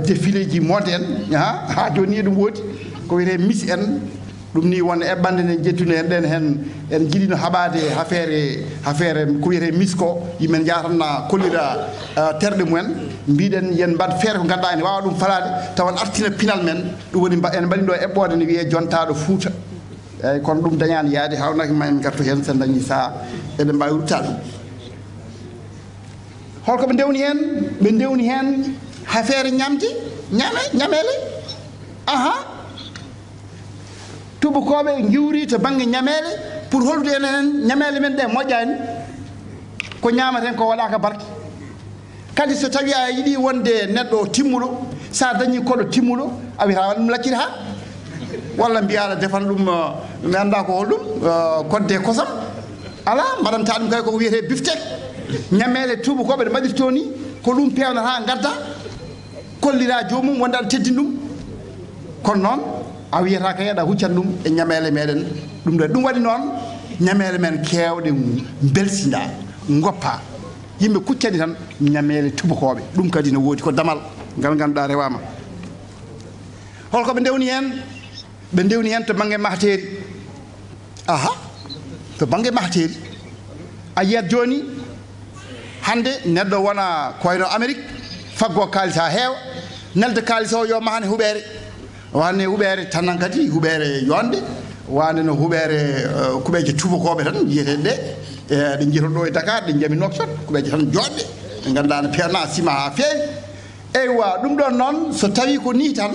défilé ji mode en ha joni ɗum woodi ko wiyete miss en ɗum ni won eɓɓande nde jettuno hen ɗen hen en jiiɗino haɓade affaire ko wiyete miss ko yimɓe jahatanna kollira terɗe mumen mbiɗen yen mbad feere ko ganduɗa ene wawa ɗum falade tawan artina pinal men ɗum woni en mbaɗi ɗo eɓɓode ne wiye jontaɗo Fouta eyyi kono ɗum dañani yaade hawnaki ma en gartu hen sen dañi saaha eɗen mbawi rutta ɗum holko ɓe ndewni hen affaire ñamele tubakoɓe giwri to banggue ñamele pour hollude en hen ñamele men ɗe moƴƴani ko ñamaten ko waɗaka barke kadi so tawi a yiiɗi wonde neɗɗo timmuɗo sa dañi koɗo timmuɗo a wiyata waɗa ɗum lacciri ha walla mbiya aɗa defana ɗum mi anda ko holɗum kodde kosam ala mbaɗanta ɗum kay koko wiyete biftek ñamele tubakoɓe ɗe mbaɗirto ni ko ɗum pewnata gadda kollira jomum wonde aɗa teddini ɗum kono noon a wiyata kay aɗa huccat ɗum e ñamele meɗen ɗum ɗo ɗum waɗi noon ñamele men kewɗe belsinda goppa yimɓe kuccani tan ñamele tubakoɓe ɗum kadi ne woodi ko damal ngal ganduɗa rewama holko ɓe ndewni hen to banggue mahteri aha to banggue mahteri a yiyat joni hande neɗɗo wona koyno Amérique faggo kalis ha heewa nelde kalis o yo mahane huɓere wane huɓere tanan kadi huɓere yonde wane no huɓere kuɓeje tubakoɓe tan jiyeteɗe ɗe ɗe jiiton ɗo e Dakar ɗe jami Nouakchott kuɓeje tan joɗɗe ɓe ganduɗa no perna sima ha feewi eywa ɗum ɗon noon so tawi ko ni tan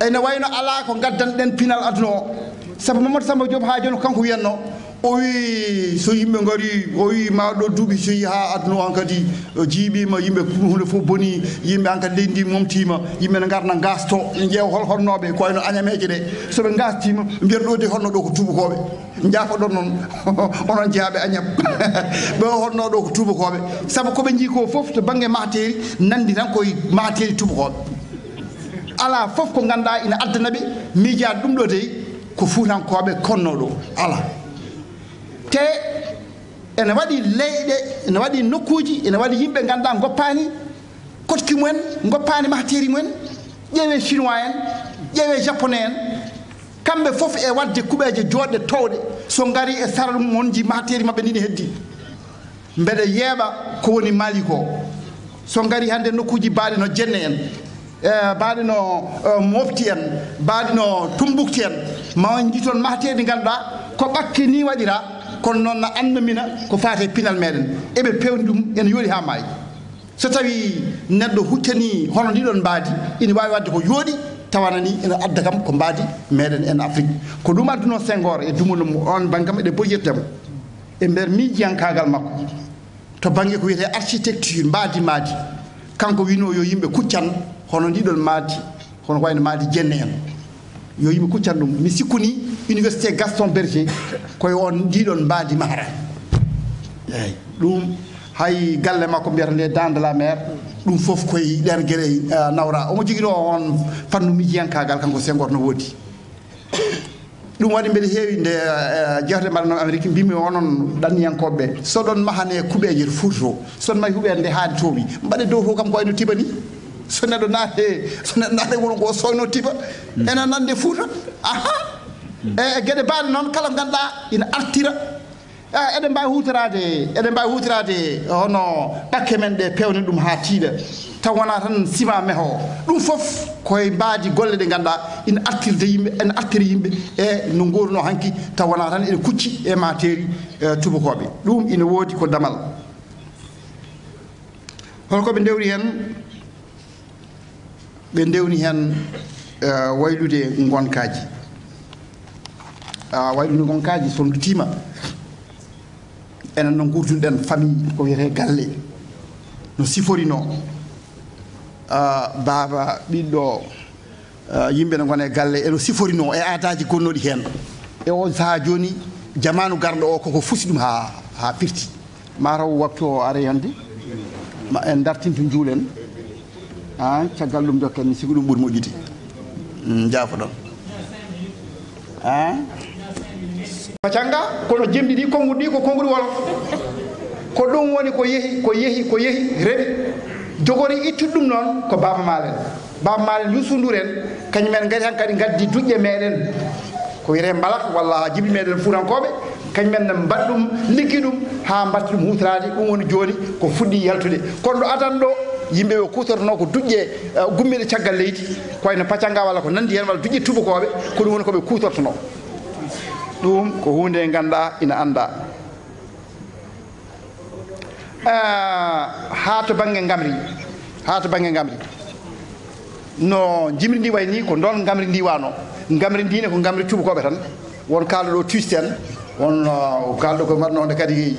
ene wayno ala ko gaddanɗen pinal aduna o saabu Mamadou Samba Diop ha joni kanko wiyanno o wi so yimɓe gari o wi ma ɗo duuɓi so yi ha aduna o hankadi jiiɓima yimɓe hunde fof boni yimɓe hankadi leydi ndi momtima yimɓe ne garna gasto ne ƴeewa hol honnoɓe koyno añameje ɗe soɓe gastima mbiyata ɗo de honno ɗo ko tubakoɓe jaafa ɗon noon onon jeeyaɓe añam ɓe honno ɗo ko tubakoɓe saabu koɓe jii ko fof to banggue materi nandi tan koye materi tubakoɓe ala fof ko ganduɗa ina addana ɓe miijaade ɗum ɗo dey ko fuutankoɓe konno ɗo ala te ene waɗi leyɗe ene waɗi nokkuji ene waɗi yimɓe ganduɗa goppani kotki mumen goppani mahteri mumen ƴeewe chinois en ƴeewe japonais en kamɓe fof e wadde kuɓeje joɗɗe towɗe so gari e saral mon ji mahteri mabɓe ndi ne heddi mbeɗa yeeɓa ko woni Mali ko so gari hande nokkuji baaɗi no Jenne en baaɗi no Mopti en baaɗi no Tumbukti en ma ji toon mahteri ndi ganduɗa ko ɓakke ni waɗira kono noon no andamina ko fate pinal meɗen eɓe pewni ɗum ene yooɗi ha maayi so tawi neɗɗo huccani hono ndiɗon mbaadi ina wawi wadde ko yooɗi tawana ni ene adda kam ko mbaadi meɗen en Afrique ko ɗum adduno Senghor e dumulum on bangam eɗe boyirtemo e nder miijiyankagal makko to banggue ko wiyete architecture maadi kanko wino yo yimɓe kuccan hono ndiɗon maadi hono wayno maadi Jenne en yo yimɓe kuccan ɗum mi sikkuni université Gaston Berger koye on ndiɗon mbaadi mahara eyyi ɗum hay galle makko mbiyata nde dans de la mer ɗum fof koye ɗen gueɗe nawra omo jogui ɗo on fannu miijiyankagal kanko Senghor no woodi ɗum waɗi mbeɗa heewi nde jewte mbaɗano Amérique mbimi onon ɗanniyankoɓeɓe soɗon mahane kuuɓeje to Fouta to soɗon mahi huuɓede nde haadi towi mbaɗe dow to kam ko wayno tiba ni so neɗɗo naate woni ko soyno tiba ene nande Fouta aha e gueɗe mbaɗe noon kala ganduɗa ina artira eɗen mbawi hutorade hono ɓakke men ɗe pewne ɗum ha tiiɗa taw wona tan ciment meho ɗum fof koye mbaadi golle ɗe ganduɗa ina artirde yimɓe ene artira yimɓe e no goruno hanki taw wona tan ene kucci e materi tubakoɓe ɗum ina woodi ko damal holko ɓe ndewri hen ɓe ndewni hen waylude gonkaji waylude gonkaji so dutima enen no gurduɗen famille ko wiyete galle no siforino baba ɓiɗɗo yimɓe ne gone galle eno siforino e aadaji gonnoɗi hen e on saaha joni jamanu garɗo o koko fusi ɗum ha firti mataw waktu o are hande ma en dartinto juulen caggal ɗum dokken mi sigi ɗum ɓuuri moƴƴude jaafo ɗon pacanga kono jemɗi ɗi konguɗi ɗi ko konguɗi wolof ko ɗum woni ko yeehi reɓi jogori ittude ɗum noon ko baba malen Youssou Ndour en kañumen gari han kadi gaddi duƴƴe meɗen ko wiyete mbalak walla jibi meɗen fuurankoɓe kañumen ne mbaɗ ɗum liggi ɗum ha mbatti ɗum hutorade ɗum woni joni ko fuɗɗi yaltude kono ɗo adan ɗo yimɓe ɓe kutorno ko duƴƴe gummiɗe caggal leydi koyno pacanga walla ko nandi hen walla duƴƴe tubakoɓe ko ɗum woni koɓe kutortono ɗum ko hunde ganduɗa ina anda ha to banggue gamri no jimri ndi wayni ko don gamri ndi wano gamri ndine ko gamri tubakoɓe tan won kalɗo ɗo tusten won kalɗo ko marnode kadi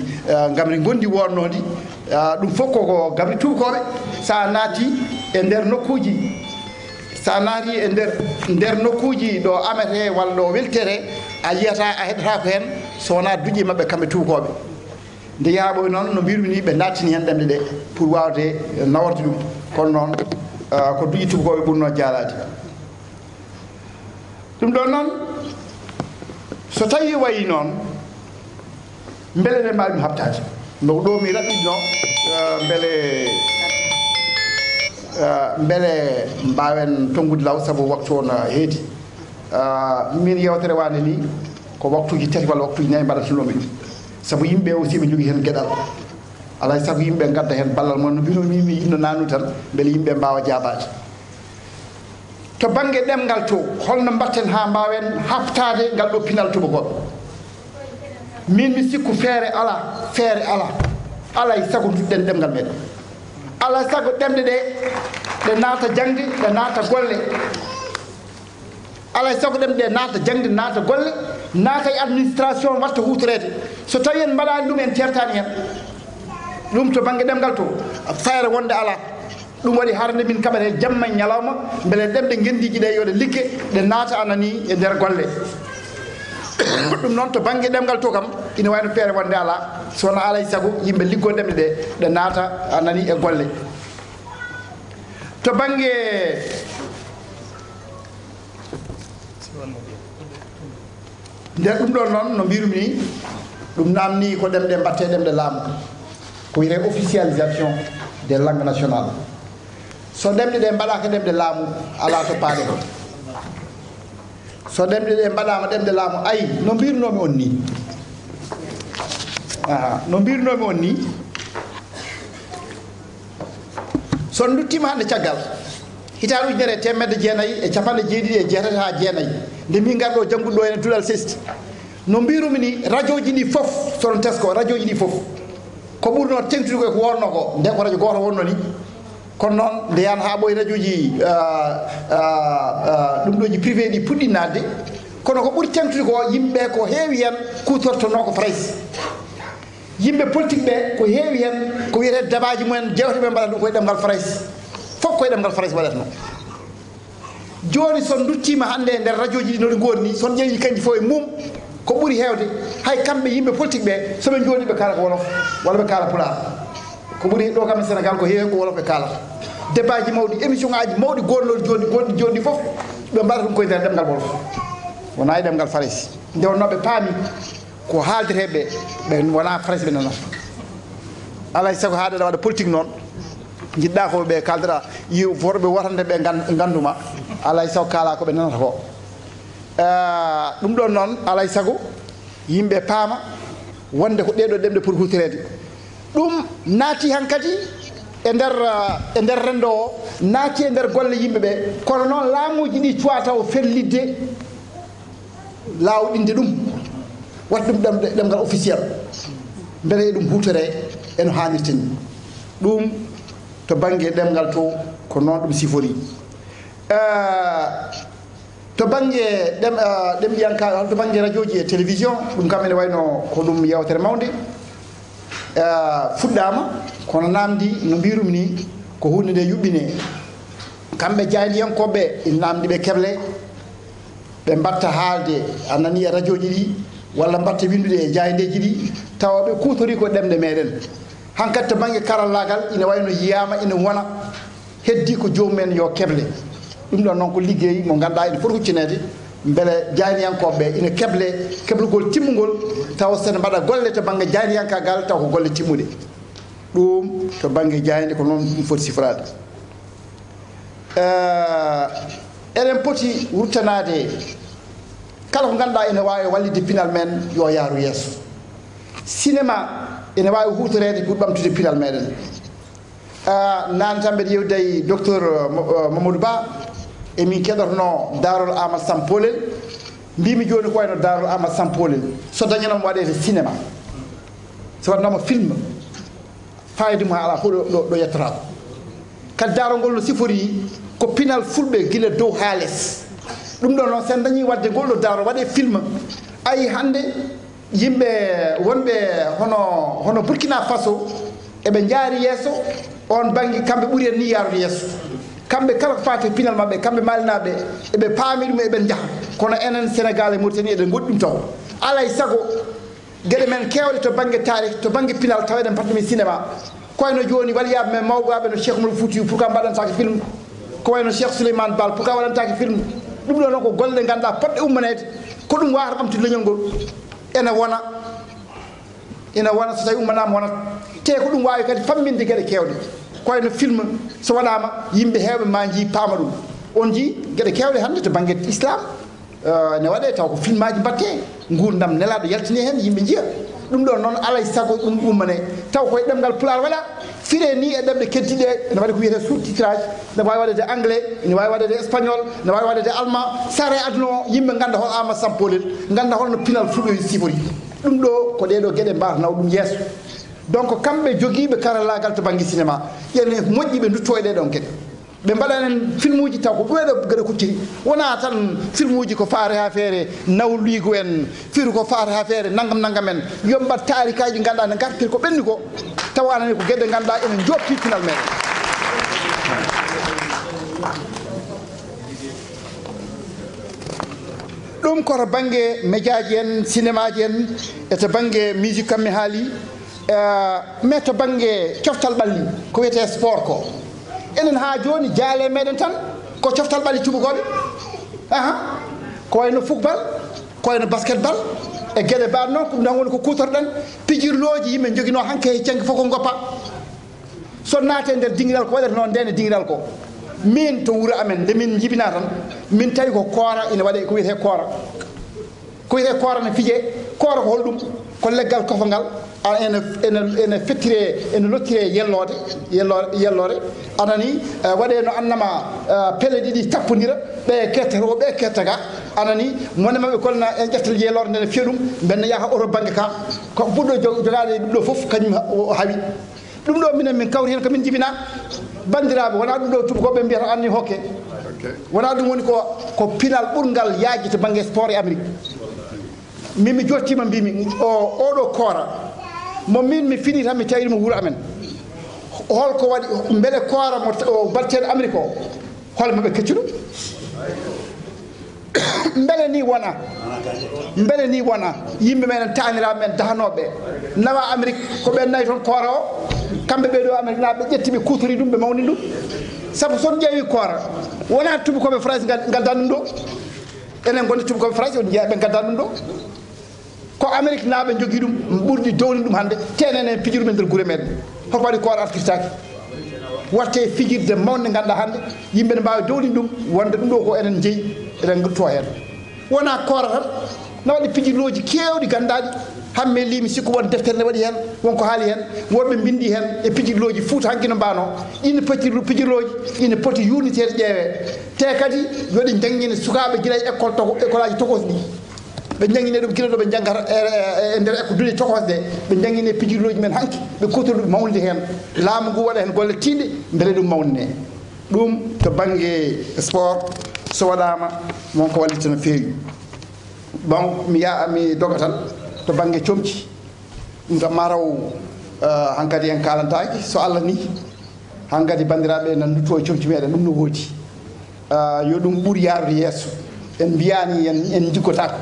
gamri gondi wonnodi ɗum fof koko gamri tubakoɓe sa naati e nder nokkuji sa naati e nder nokkuji ɗo amete walla ɗo weltere a yiyata a heɗata ko hen so wona duƴƴe mabɓe kamɓe tubakoɓe nde yaaɓoy noon no mbirumi ni ɓe nattini hen ɗemɗe ɗe pour wawde naworde ɗum kono noon ko duƴƴi tubakoɓe ɓurno jaalade ɗum ɗon noon so tawi wayi noon beele ɗe mbawi ɗum habtade no ɗo mi raɓɓiɗno mbele mbawen tongude law sabu waktu on heedi min yewtere wane ni ko waktuji tati walla waktuji nayi mbaɗatanomi ɗum sabu yimɓe aussi ɓe jogui hen gueɗal alay sago yimɓe gadda hen ballal mon no mbinomi mi yinno nanu tan beele yimɓe mbawa jabade to banggue ɗemgal to holno mbatten ha mbawen haftade ngal ɗo pinal tubakoɓe min mi sikku feere ala alay sago duɗɗen ɗemgal meɗen alay sago ɗemɗe ɗe naata jangde ɗe naata golle alay sago ɗemɗe ɗe naata jangde naata golle naata e administration watta hutorede so tawi en mbaɗani ɗum en certani hen ɗum to banggue ɗemgal to fayre wonde ala ɗum waɗi harde min kaɓete jamma e ñalawma beele ɗemɗe gendiji ɗe yoɗe ligge ɗe naata anani e nder golle ɗum noon to banggue ɗemgal to kam ina wayno feere wonde ala sowona alay saago yimɓe liggo ɗemɗe ɗe naata anani e golle to banggue nder ɗum ɗon noon no mbirumi ni ɗum namni ko ɗemɗe mbatte ɗemɗe laamu ko wiyete officialisation des langues nationales so ɗemɗe ɗe mbaɗaka ɗemɗe laamu ala to paaɗe ko so ɗemɗe ɗe mbaɗama ɗemɗe laamu ayi no mbirunomi on ni no mbirunomi on ni so duttima hande caggal hitaɗe ujunere temedde jeenayyi e capanɗe jeeɗiɗi e jeetati ha jeenayyi nde min garɗo janggude ɗo ene duɗal sesti no mbirumi ni radio ji ɗi foof sono tesko radio ji ɗi foof ko ɓurno tengtude koye ko wonno ko nde ko radio goto wonno ni kono noon nde yan ha ɓoye radio ji ɗum ɗoji privé ɗi puɗɗi nadde kono ko ɓuuri tengtude ko yimɓe ko heewi hen kutortono ko prayse yimɓe politique ɓe ko heewi hen ko wiyete dabaji mumen jewteɓe mbaɗata ɗum koye ɗemgal frayse fof koye ɗemgal frayse waɗatno joni son duttima hande e nder radio ji ɗi noɗi gooni ni son ƴeewi kanƴi fof e mum ko ɓuuri hewde hay kamɓe yimɓe politique ɓe soɓe joni ɓe kala ko wolof walla ɓe kala pulaar ko ɓuuri ɗo kam e sénégal ko heewi ko wolof ɓe kalata débat ji mawɗi émission ngaji mawɗi gonnoɗi gonɗi joni fof ɓe mbaɗata ɗum koye nder ɗemgal wolof wona e ɗemgal faraysi nde wonno ɓe paami ko haaldeteɓe ɓe wona faraysi ɓe nanata alay saago haaɗeɗa waɗa politique noon jiɗɗa ko ɓe kaldata forɓe wotande ɓe ganduma alay saago kala koɓe nanata ko ɗum ɗon noon alay saago yimɓe paama wonde ko ɗeɗo ɗemɗe pour hutorede ɗum naati hankkadi e nder rendo o naati e nder golle yimɓeɓe kono noon laamuji ɗi cuwa taw fellidde lawɗinde ɗum watta ɗum ɗemgal officiel beele e ɗum hutore eno hannirta ni ɗum to banggue ɗemgal to ko noon ɗum sifori to banggue ɗemɗiyanka to banggue radio ji e télévision ɗum kam ene wayno ko ɗum yewtere mawde fuɗɗama kono namdi no mbirumi ni ko hunde nde yuɓɓine kamɓe jaydiyankoɓe ina namdi ɓe keble ɓe mbatta haalde a nani e radio ji ɗi walla mbatta windude e jaydeji ɗi tawa ɓe kutori ko ɗemɗe meɗen hankkadi to banggue karallagal ina wayno yiyama ina wona heddi ko jomumen yo keble ɗum ɗon noon ko liggey mo ganduɗa ene foti huccinede beele jayniyankoɓe ina keblugol timmugol taw sene mbaɗa golle to banggue jayniyankagal taw ko golle timmuɗe ɗum to banggue jayde ko noon ɗum foti sifrade eɗen poti wurtanade kala ko ganduɗa ene wawi wallide pinal men yo yaaru yeeso cinéma ene wawi hutorede pour ɓamtude pinal meɗen nane tan mbeɗa yewde e docteur Mamadou Ba emin keɗotono darol Amadou Sampolel mbimi joni ko wayno darol Amadou Sampolel so dañanoma waɗede cinéma so waɗanoma film fayida mum ala fof ɗo yettotako kadi darol ngol no sifori ko pinal fulɓe guila dow ha less ɗum ɗo noon sen dañi wadde ngol ɗo darol waɗe film ayi hande yimɓe wonɓe hono Burkina Faso eɓe jaari yeeso on banggue kamɓe ɓuuri en ni yaarude yeeso kamɓe kala ko fati pinal mabɓe kamɓe malinaɓe eɓe paami ɗum eɓen jaaha kono enen Sénégal e Mauritanie eɗen goɗɗi ɗum taw alay saago gueɗe men kewɗe to banggue tarih to banggue pinal taw eɗen mbatta min cinéma ko wayno joni waliyaɓe men mawɓaɓe no Cheikh Oumar Foutiyou pourquoi mbaɗantake film ko wayno Cheikh Souleymane Baal pourquoi waɗantake film ɗum ɗo noon ko golle ɗe ganduɗa poɗɗe ummanede ko ɗum wawata ɓamtude leñol ngol ene wona so tawi ummanama wonat te ko ɗum wawi kadi famminde gueɗe kewɗe koyno film so waɗama yimɓe heewɓe ma jii paama ɗum on jii gueɗe kewɗe hannde to banggue islam ne waɗe taw ko film aji mbatte gurdam nelaɗo yaltini hen yimɓe jiiya ɗum ɗo noon alay sago ɗum ummane taw koye ɗemgal pular waɗa fire ni e ɗemɗe keddiɗe ne waɗi ko wiyete sous-titrage ne wawi waɗede anglais ne wawi waɗede espagnol ne wawi waɗede allemand sare aduna o yimɓe ganda hol ama sampolel ganda holno pinal fuɗoyi sifori ɗum ɗo ko ɗeɗo gueɗe mbatanaw ɗum yesso donc kamɓe joguiɓe karallagal to banggue cinéma ƴenne moƴƴi ɓe dutto e ɗeɗon gueɗe ɓe mbaɗanen film uji taw ko ɗueɗo gueɗe kucciri wona tan film uji ko faare ha feere nawligo en firu ko faare ha feere naggam naggam en yombat tarikaji ganduɗa ne gartir ko ɓenni ko tawa anani ko gueɗe ganduɗa enen joppi pinal meɗen ɗum koto banggue médiaji en cinéma ji en e to banggue musique kam mi haali mais to banggue coftal ɓalli ko wiyete sport ko enen ha joni jaale meɗen tan ko coftal ɓalli tubakoɓe ko wayno football ko wayno basketball e gueɗe mbaɗ noon ko ɗum tan woni ko kutorɗen pijirloji yimɓe joguino hanke e janggue fof ko goppa so naate nder dinguiɗal ko waɗata noon ndene dinguiɗal ko min to wuuro amen nde min jibina tan min tawi ko koora ina waɗe ko wiyete koora ne fiije koora ko holɗum ko leggal kofangal ene fettire ene lottire yellore anani waɗe no annama pelle ɗiɗi tappodira ɓe ketta ro ɓe ketta ga anani mone mabɓe kolna en ƴeftal yellore ndene fiya ɗum benna yaha Europe banggue ka ko ɓuɗɗo jogade ɗum ɗo foof kañum o hawi ɗum ɗo minen min kawri hen komin jibina bandiraɓe wona ɗum ɗo tubakoɓe mbiyata anni hokke wona ɗum woni ko pinal ɓurgal yaaji to banggue sport e Amérique min mi jottima mbimi oɗo koora mo min mi fini tan mi tawi ɗum wuuro amen holko waɗi beele koora mo batteɗo Amérique o holmaɓe kecci ɗum beele ni wona yimɓe meɗen taniraɓe men dahanoɓe nawa Amérique ko ɓen nayi toon koora o kamɓe ɓeɗo Amérique naɓe ƴetti ɓe kutori ɗum ɓe mawni ɗum saabu son ƴeewi koora wona tubakoɓe France gadda ɗum ɗo enen gonde tubakoɓe France ɓe gadda ɗum ɗo ko Amérique naɓe jogui ɗum ɓurɗi downi ɗum hande tenenen pijirumen nder guure meɗen hoko waɗi koora artirtaki watte fijirde mawde ganduɗa hande yimɓe ne mbawi downi ɗum wonde ɗum ɗo ko enen jeeyi eɗen gurto hen wona koora tan ne waɗi pijirloji kewɗi gandaɗi hamme limi sikku won deftere ne waɗi hen wonko haali hen wonɓe bindi hen e pijirloji Fouta hanki no mbano ine pijirloji ine poti yurnitede ƴeewe te kadi yoɗi jangguine sukaɓe guila e école aji tokos ɗi ɓe jangguine ɗum kila ɗo ɓe janggata e nder école duuɗe tokosɗe ɓe jangguine pijirloji men hanki ɓe kutori ɗum mawnide hen laamu ngu waɗa hen golle tiiɗe beele ɗum mawnine ɗum to banggue sport so waɗama wonko wallita no feewi bon mi doga tan to banggue comci ɗum tan mataw hankkadi en kalantaki so Allah ni hankkadi bandiraɓe nan dutto e comci meɗen ɗum no woodi yo ɗum ɓuuri yarude yesso en mbiyani en jiggotako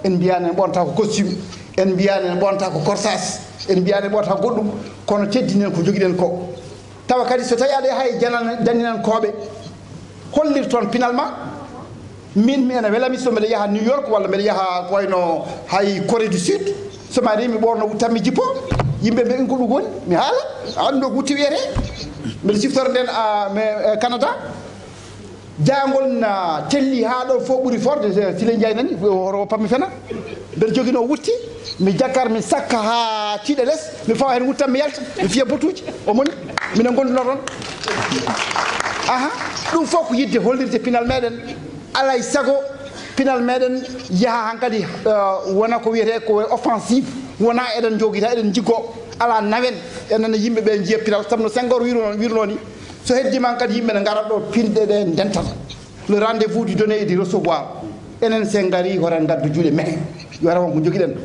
en mbiyani en ɓonta ko costume en mbiyani en ɓonta ko corsage en mbiyani en ɓonta goɗɗum kono teddinen ko joguiɗen ko tawa kadi so tawi aɗa hay janinen koɓe hollir toon finalement min mi ene welami so mbeɗa yaha New York walla mbeɗa yaha ko wayno hay Corée du Sud so ma rewi mi ɓorno tan mi jippo yimɓe ɓe ko ɗum woni mi haala andu ɗo wutti wiyete mbeɗa siftoro nden Canada jangol na telli ha ɗo fof ɓuuri forde Sile Ndiaye nani oro pammi fena mbeɗa joguino wutti mi jakkar mi sakka ha tiiɗe less mi fawa hen wuttan mi yalta mi fiya botuji o moni minen gonduno toon ɗum fof ko yidde hollirde pinal meɗen alay sago pinal meɗen yaha hankadi wona ko wiyete ko offensive wona eɗen joguita eɗen jiggo ala nawen enen yimɓe ɓe jiiya pinal sabu no Senghor wirno ni so heddima kadi yimɓe ne garat ɗo pinɗe ɗe dentata le rendez-vous du donner et du recevoir enen sen gari horen gaddu juuɗe mehe yo ara wonko joguiɗen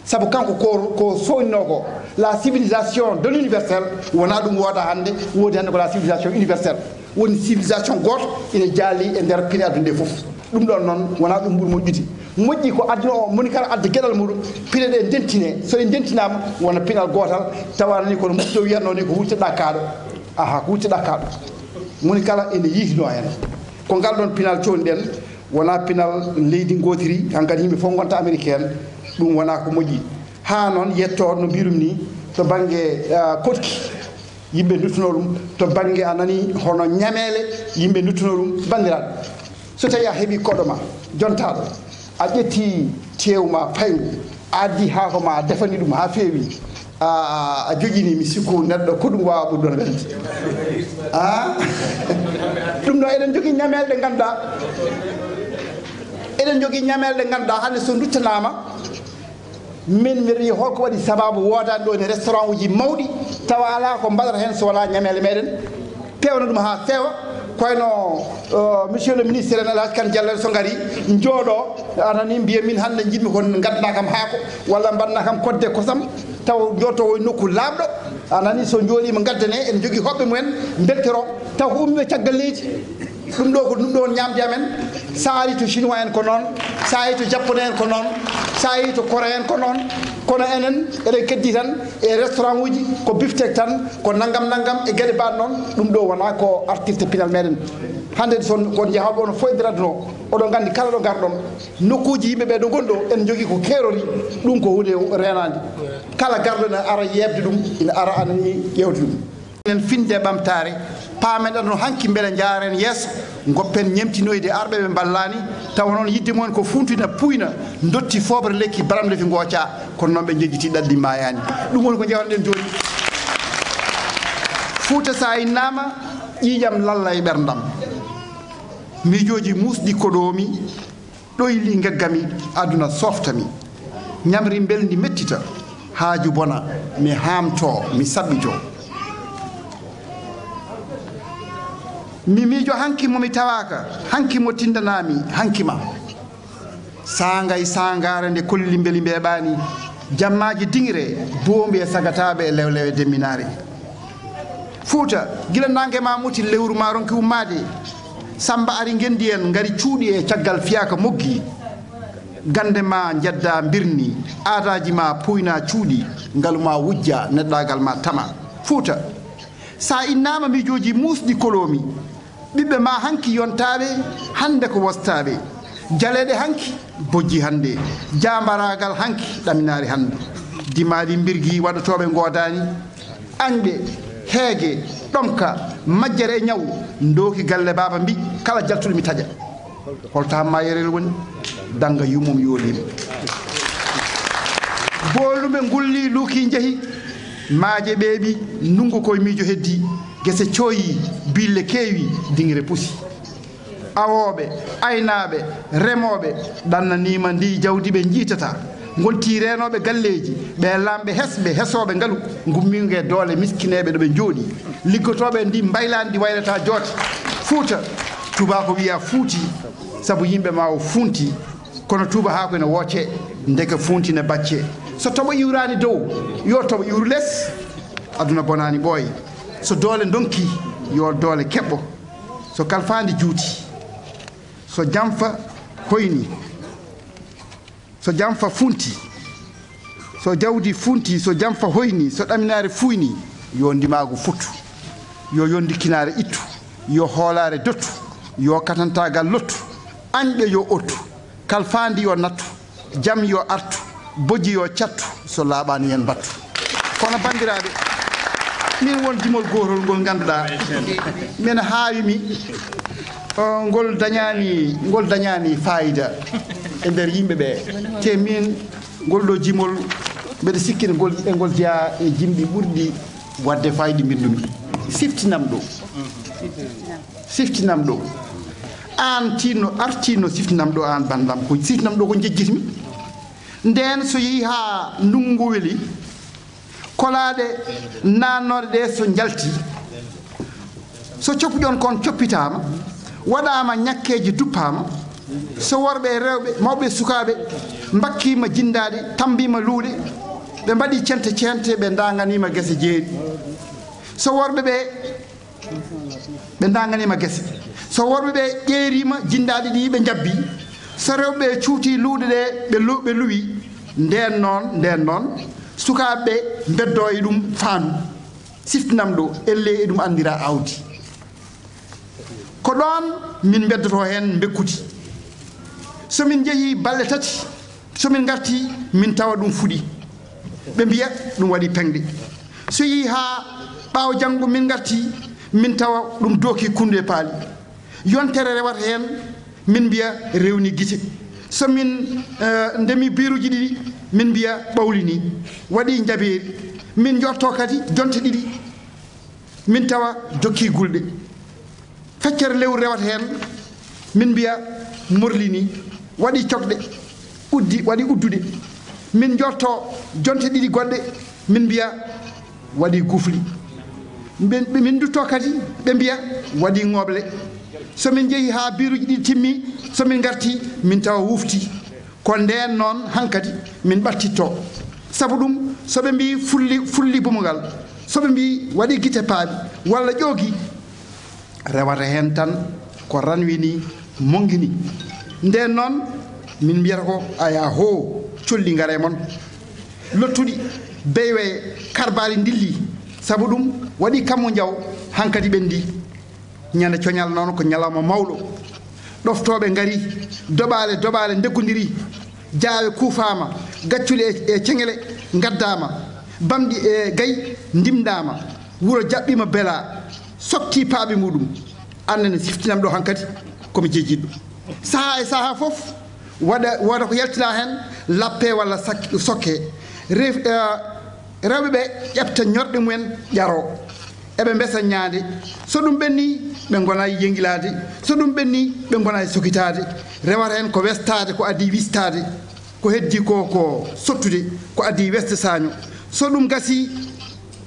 saabu kanko ko soynino ko la civilisation de l'universel wona ɗum wooda hande woodi hande ko la civilisation universelle woni civilisation goto ine jaali e nder pine aduna nde foof ɗum ɗon noon wona ɗum ɓuuri moƴƴude moƴƴi ko aduna o moni kala adda gueɗal muɗum pine ɗe dentine so ɗe dentinama wona pinal gotal tawanani kono musidɗo wiyatno ni ko wurteɗa kaaɗo ko wurteɗa kaaɗo moni kala ene yiitino hen ko ngal ɗon pinal coni ɗen wona pinal leydi gotiri hankkadi yimɓe fof gonta Amérique en ɗum wona ko moƴƴi ha noon yetto no mbirum ni to bange kotki yimɓe duttuno ɗum to bange anani hono ñamele yimɓe duttuno ɗum bandiraɓe so tawi a heeɓi koɗo ma jontaɗo a ƴetti teewma fayru a addi haako ma a defani ɗum ha feewi a joƴini mi sikku neɗɗo ko ɗum wawa ɓurɗon welde ɗum ɗo eɗen jogui ñamele ɗe ganduɗa eɗen jogui ñamele ɗe ganduɗa hande so duttanama min mbiɗa yi holko waɗi sababu wodani ɗo ne restaurant uji mawɗi tawa ala ko mbaɗata hen so wona ñamele meɗen pewna ɗum ha feewa koyno monsieur le ministre en Alhaji Kane Diallo so gari jooɗo anani mbiya min hande jiɗmi ko gadna kam haako walla mbaɗna kam kodde kosam taw jotto e nokku laaɓɗo anani so jooɗima gaddane en jogui hoɓɓe mumen beltero taw ko ummi caggal leydi ɗum ɗo ko ɗum ɗo ñamde amen sa ari to chinois en ko noon sa ari to japonais en ko noon sa ari to coréen ko noon kono enen eɗen keddi tan e restaurant uji ko biftek tan ko naggam e gueɗe mbaɗ noon ɗum ɗo wona ko artirte pinal meɗen hande son kon jahaɓe ono foydiradno oɗon gandi kala ɗo garɗon nokkuji yimɓeɓe ɗo gonɗo en jogui ko keerori ɗum ko hunde renade kala garɗo ne ara yebde ɗum ina ara anani ƴewde ɗum en finde ɓamtare paamen no hanki beele jaaren yeeso goppen ñemtinoyde arɓe ɓe ballani taw noon yidde mumen ko funtina puyna dotti fobre lekki baramde fi gooca kono noon ɓe jejjiti ɗaɗɗi mayani ɗum woni ko jewanoɗen joni Fouta sa innama ƴiƴam lalla e ɓerdam miijoji musɗi koɗomi ɗoyli gaggami aduna softami ñamri beldi mettita haaju bona mi hamto mi saɓɓito mi miijo hanki momi tawaka hanki mo tindanami hanki ma sangay sangare nde kolli beeli mbeɓani jammaji dingre boombi e sagataɓe e lewlewe demminare Fouta gila nangue ma muti lewru ma ronki ummade Samba ari gendi en ngari cuuɗi e caggal fiyaka moggi gande ma jedda birni aadaji ma puyna cuuɗi ngaluma wujja neɗɗagal ma tama Fouta sa innama miijoji musɗi kolomi ɓiɓɓe ma hanki yontaɓe hande ko wostaɓe jaleɗe hanki bojji hande jambaragal hanki ɗaminari hande dimaɗi birgui waɗotoɓe godani añɓe heege ɗomka majjere e ñaw doki galle baba mbi kala jaltuɗo mi taƴa holto hamma yerel woni danga yumum yolima boluɓe gulli luuki jeehi maaje ɓeeɓi ndungu koye miijo heddi gese cooyi bille keewi dingre pusi awoɓe aynaɓe remoɓe ɗannanima ndi jawdi ɓe jiitata gonti renoɓe galleji ɓe lamɓe hesɓe hesoɓe ngaalu gummingue doole miskineɓe ɗo ɓe jooɗi liggotoɓe ndi mbaylandi waylata joote Fouta tuba ko wiya fuuti saabu yimɓe ma o funti kono tuba ha koene wooce ndeke funtine bacce so toɓo iwrani dow yo toɓo iwru less aduna bonani ɓooye so doole donki yo doole keɓɓo so kalfandi juuti so jamfa hoyni so jamfa funti so jawdi funti so jamfa hoyni so ɗaminare fuyni yo ndimago futtu yo yondikinare ittu yo hoolare dottu yo katantagal lottu añɓe yo ottu kalfandi yo nattu jam yo artu bojji yo cattu so laaɓani hen battu kono bandiraɓe min won dimol gotol ngol ganduɗa min haawimi ngol dañani fayida e nder yimɓeɓe te min ngol ɗo jimol mbeɗa sikkina ngol jeeya e jimɗi ɓurɗi wadde fayida mbindumi siftinam ɗo an tinno artino siftinam ɗo an bandam ko siftinam ɗo ko jejjitmi nden so yeehi ha ndungu weeli kolaɗe nannoɗe ɗe so jalti so coppuƴon kon coppitama waɗama ñakkeji duppama so worɓe rewɓe mawɓe sukaɓe mbakkima jindaɗe tambima luuɗe ɓe mbaɗi cente ɓe daganima guese jeeɗi so worɓe ɓe daganima guese so worɓe ɓe ƴeerima jindaɗe ɗi ɓe jabbi so rewɓe cuuti luuɗe ɗe ɓe luwi nden noon sukaɓe beddo e ɗum faandu siftinam ɗo elle e ɗum andira awdi ko ɗon min beddoto hen bekkuti somin jeehi balle tati somin garti min tawa ɗum fuɗi ɓe mbiya ɗum waɗi pengde so yi ha ɓaawo janngo min garti min tawa ɗum dooki kundu e paali yontere rewata heen min mbiya rewni gite so min ndemi biruji ɗiɗi min mbiya ɓawlini waɗi jabeeri min jotto kadi jonte ɗiɗi min tawa jokki gulɗe feccere lewru rewata heen min mbiya morlini waɗi cogɗe uddi waɗi uddude min jotto jonte ɗiɗi goɗɗe min mbiya waɗi gufli min dutto kadi ɓe mbiya waɗi ŋoɓle somin jeehi ha biruji ɗiɗi timmi somin garti min tawa wufti ko nden noon hankadi min ɓattitto sabu ɗum soɓe mbi fulli bumogal soɓe mbi waɗi guite paaɓi walla ƴoogi rewata hen tan ko ranwini mongini nden noon min mbiyata ko aya ho colli ngare mon lottuɗi beywe karbali dilli sabu ɗum waɗi kammo jaw hankadi ɓendi ñande coñal noon ko ñalawma mawɗo ɗoftoɓe ngari doɓale ndeggodiri jaawe kuufama gacculi e ceŋele gaddama bamɗi e gayi ndimdama wuro jaɓɓima bela sotti paaɓe muɗum annene siftinam ɗo hankadi komi jejjiɗo saha e saha fof woda ko yaltina hen lappe walla sokke rewɓe ɓe ƴefta ñorɗe mumen ƴaro eɓe mbesa ñaande so ɗum ɓenni ɓe gonayi yengilade so ɗum ɓenni ɓe gonayi sokitade rewata hen ko westade ko addi wistade ko heddi ko sottude ko addi weste saño so ɗum gasi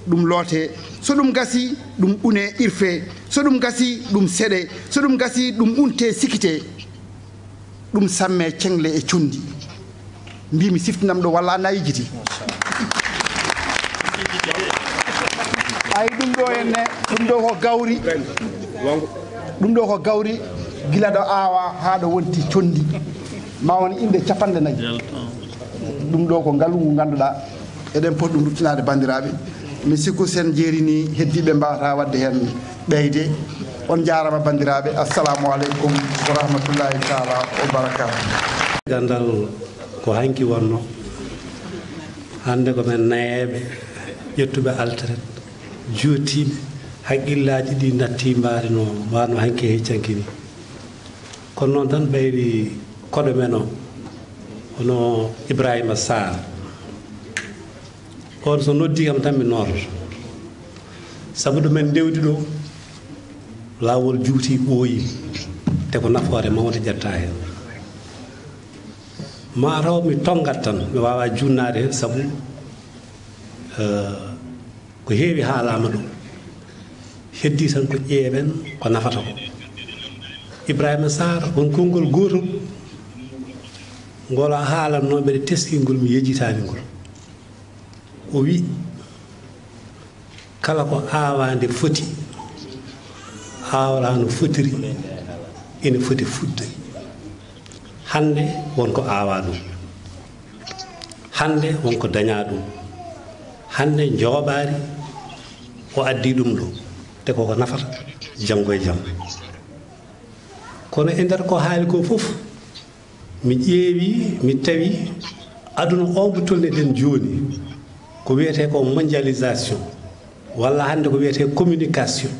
ɗum loote so ɗum gasi ɗum une irfe so ɗum gasi ɗum seɗe so ɗum gasi ɗum unte sikkite ɗum samme ceŋle e condi mbimi siftinam ɗo walla anna yijiti ay ɗum ɗo henne ɗum ɗo ko gawri ɗum ɗo ko gawri gila ɗo aawa haa ɗo wonti condi ma won inde 4 ɗum ɗo ko ngalu ngu ngannduɗaa eɗen poti ɗum ruttinaade banndiraaɓe mi sikku sen jeerini heddiiɓe mbawata wadde heen ɓeyde on jaarama banndiraaɓe assalamu aleykum wa rahmatullahi taala wa barakatu gandal ko hanki wonno hannde ko men nayeɓe ƴettuɓe alteret jootiɓe haqqillaji ɗi natti mbaari no wano hanki heccankini kono noon tan ɓeydi koɗo men o hono Ibrahima Sarr on so noddi kam tan mi noototo sabu ɗumen ndewdi ɗo laawol juuti ɓooyi te ko nafoore mawde ƴetta hen ma taw mi tongat tan mi wawa junnade hen sabu ko heewi haalama ɗum heddi tan ko ƴeeɓen ko nafata ko Ibrahima Sarr won konngol gotol ngol a haalanno mbeɗe teskingol mi yejjitani ngol o wi kala ko aawande foti aawra no fotiri ene foti fudde hande wonko aawa ɗum hande wonko daña ɗum hande jooɓaari o addi ɗum ɗo te koko nafata janngo e jam kono e nder ko haali ko fof mi ƴeewi mi tawi aduna o mo tolniɗen jooni ko wiyete ko mondialisation walla hande ko wiyete communication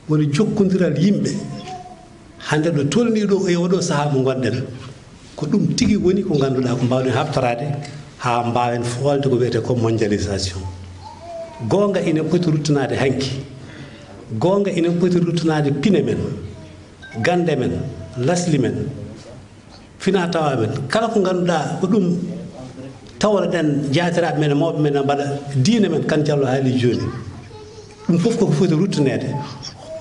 woni jokkodiral yimɓe hande ɗo tolniɗo e oɗo saaha mo gonɗen ko ɗum tigi woni ko ngannduɗaa ko mbawɗen habtorade haa mbawen foolde ko wiyete ko mondialisation goonga ina poti ruttanade hanki goonga ina poti ruttanade pine men gande men lasli men fina tawa men kala ko ngannduɗaa ko ɗum tawreɗen jaatiraɓe men mawɓe men mbaɗa diine men kan Diallo haali jooni ɗum fof koko foti ruttanede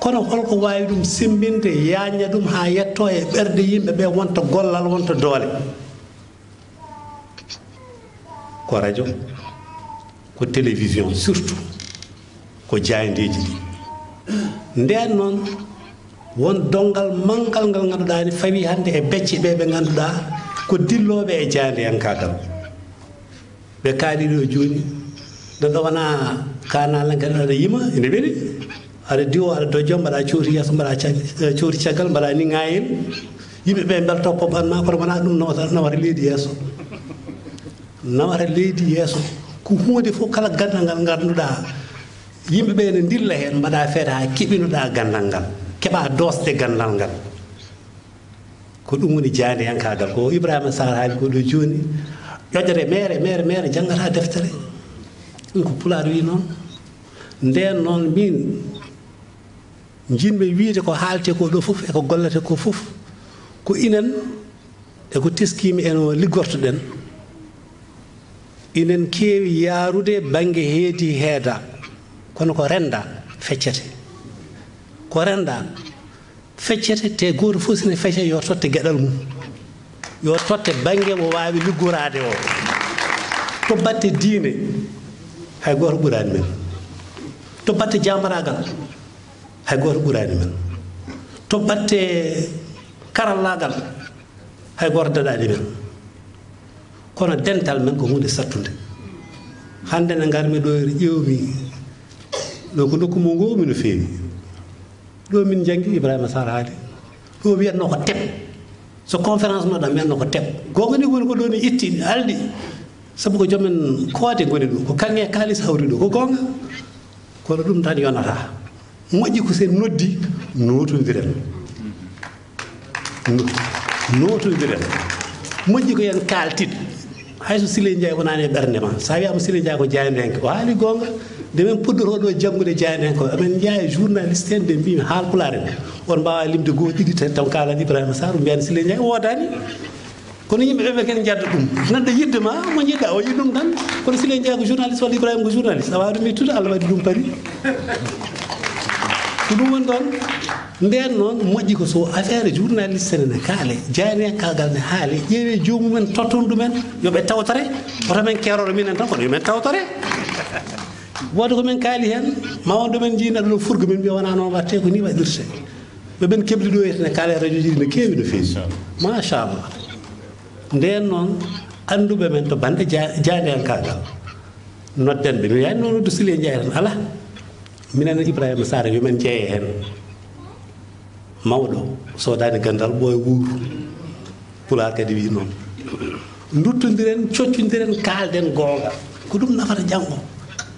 kono holko wawi ɗum sembinde yaña ɗum ha yetto e ɓerde yimɓe ɓe wonta gollal wonta doole ko radio ko télévision surtout ko jayandeji ɗi nden noon won dongal mangal ngal ngannduɗaa ni fawi hannde e becce ɓe ɓe ngannduɗaa ko dillooɓe e jaandeyankagal ɓe kaaliɗo jooni neɗɗo wona kanalangal aɗa yima ene weeli aɗa diwo aɗa dojjo mbaɗa cooti yeeso mbaɗa cooti caggal mbaɗa ni ŋayel yimɓe ɓe mbel toppo ɓanma kono wona ɗum nawata leydi yeeso nawata leydi yeeso ko hunde fof kala gandal ngal ganduɗa yimɓe ɓe ne dilla hen mbaɗa feere ha keɓinoɗa gandal ngal keɓa dosde gandal ngal ko ɗum woni jaadiyankagal ko Ibrahima Sarr haali ko ɗo joni ƴoƴere mere janggata deftere ɗum ko Pulaar wi noon nden noon min jinɓe wiide ko haalte ko ɗo fof eko gollete ko fof ko inen eko teskimi eno liggortoɗen inen keewi yaarude banggue heedi heeda kono ko renda feccete ko renda feccete te goto fof sine fecce yo totte gueɗal mum yo totte banggue mo wawi liggorade o to batte diine hay goto ɓurani men to batte jamaragal hay goto ɓurani men to batte karallagal hay goto daɗani men kono dental men ko hunde sattude hande ne garmi ɗo ƴewmi ɗo ko nokku mo ngomi no feewi ɗo min jangi Ibrahima Sarr haali ɗo wiyatno ko teb so conférence noɗa wiyatno ko teb gonga ni woni ko ɗo ni itti alɗi saabu ko joomen koode goni ɗo ko kange kalis hawri ɗo ko gonga kono ɗum tan yonata moƴƴi ko sen noddi notodiren notodiren moƴƴi ko yen kaltit hayso Siley Ndiaye wonani e ɓernde ma sa wiyama Siley Ndiaye ko jayandenke o haali gonga nde min puɗɗotoɗo janggude jayandenke o emin jeeya journaliste en ɓe mbimi haalpulaar en on mbawa limde goho ɗiɗi tan taw kalan Ibrahima Sarr mbiyani Siley Ndiaye wodani kono yimɓe ɓe kene jadda ɗum neɗɗo yiddema mo jiɗɗa o yi ɗum tan kono Siley Ndiaye ko journaliste walla Ibrahima ko journaliste a wawi ɗum ittude Allah waɗi ɗum pari ko ɗum woni ɗon nden noon moƴƴi ko so affaire journaliste ne kaale jayandenkagal ne haale ƴeewe jomumen totton ɗumen yoɓe tawtore oto men keroɗo minen tan kono yomen tawtore wode ko men kaali hen ma won ɗumen jiinaɗo no furgo min mbiya wona noon watte ko ni waɗirte ɓeɓen keɓli ɗo yetene kaale radio ji no keewi no feewi machallah nden noon anduɓe men to bande jayandenkagal nodden ɓe mi wiyani noon noddu Siley Ndiaye tan ala minen Ibrahima Sarr yomen jeeye hen mawɗo sodani gandal ɓooye wuuru Pulaar kadi wi noon duttodiren coccodiren kalden gonga ko ɗum nafata janggo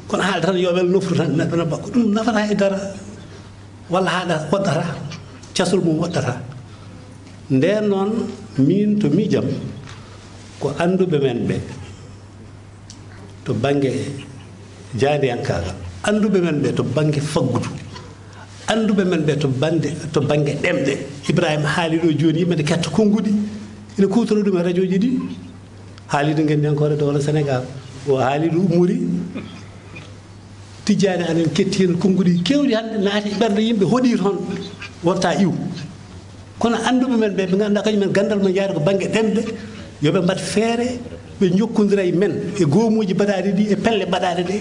kono haalde tan yowel nofru tan neɗɗo nabba ko ɗum nafata e dara walla haɗa woɗɗata casol mum woɗɗata nden noon min to miijam ko anduɓe men ɓe to banggue jaadiyankagal anduɓe men ɓe to banggue faggudu anduɓe men ɓe to banggue ɗemɗe Ibrahima haali ɗo joni yimɓe nde ketta konnguɗi ina kutoro ɗum e radio ji ɗi haalide gendenkore dowla Sénégal o haali ɗo ummori tijjani anen ketti hen konnguɗi kewɗi hande naati e ɓerde yimɓe hoɗi toon wonta iw kono anduɓe men ɓe ganduɗa kañumen gandal men yaade ko banggue ɗemɗe yoɓe mbat feere ɓe jokkodira e men e goomuji mbaɗaɗi ɗi e pelle mbaɗaɗe ɗe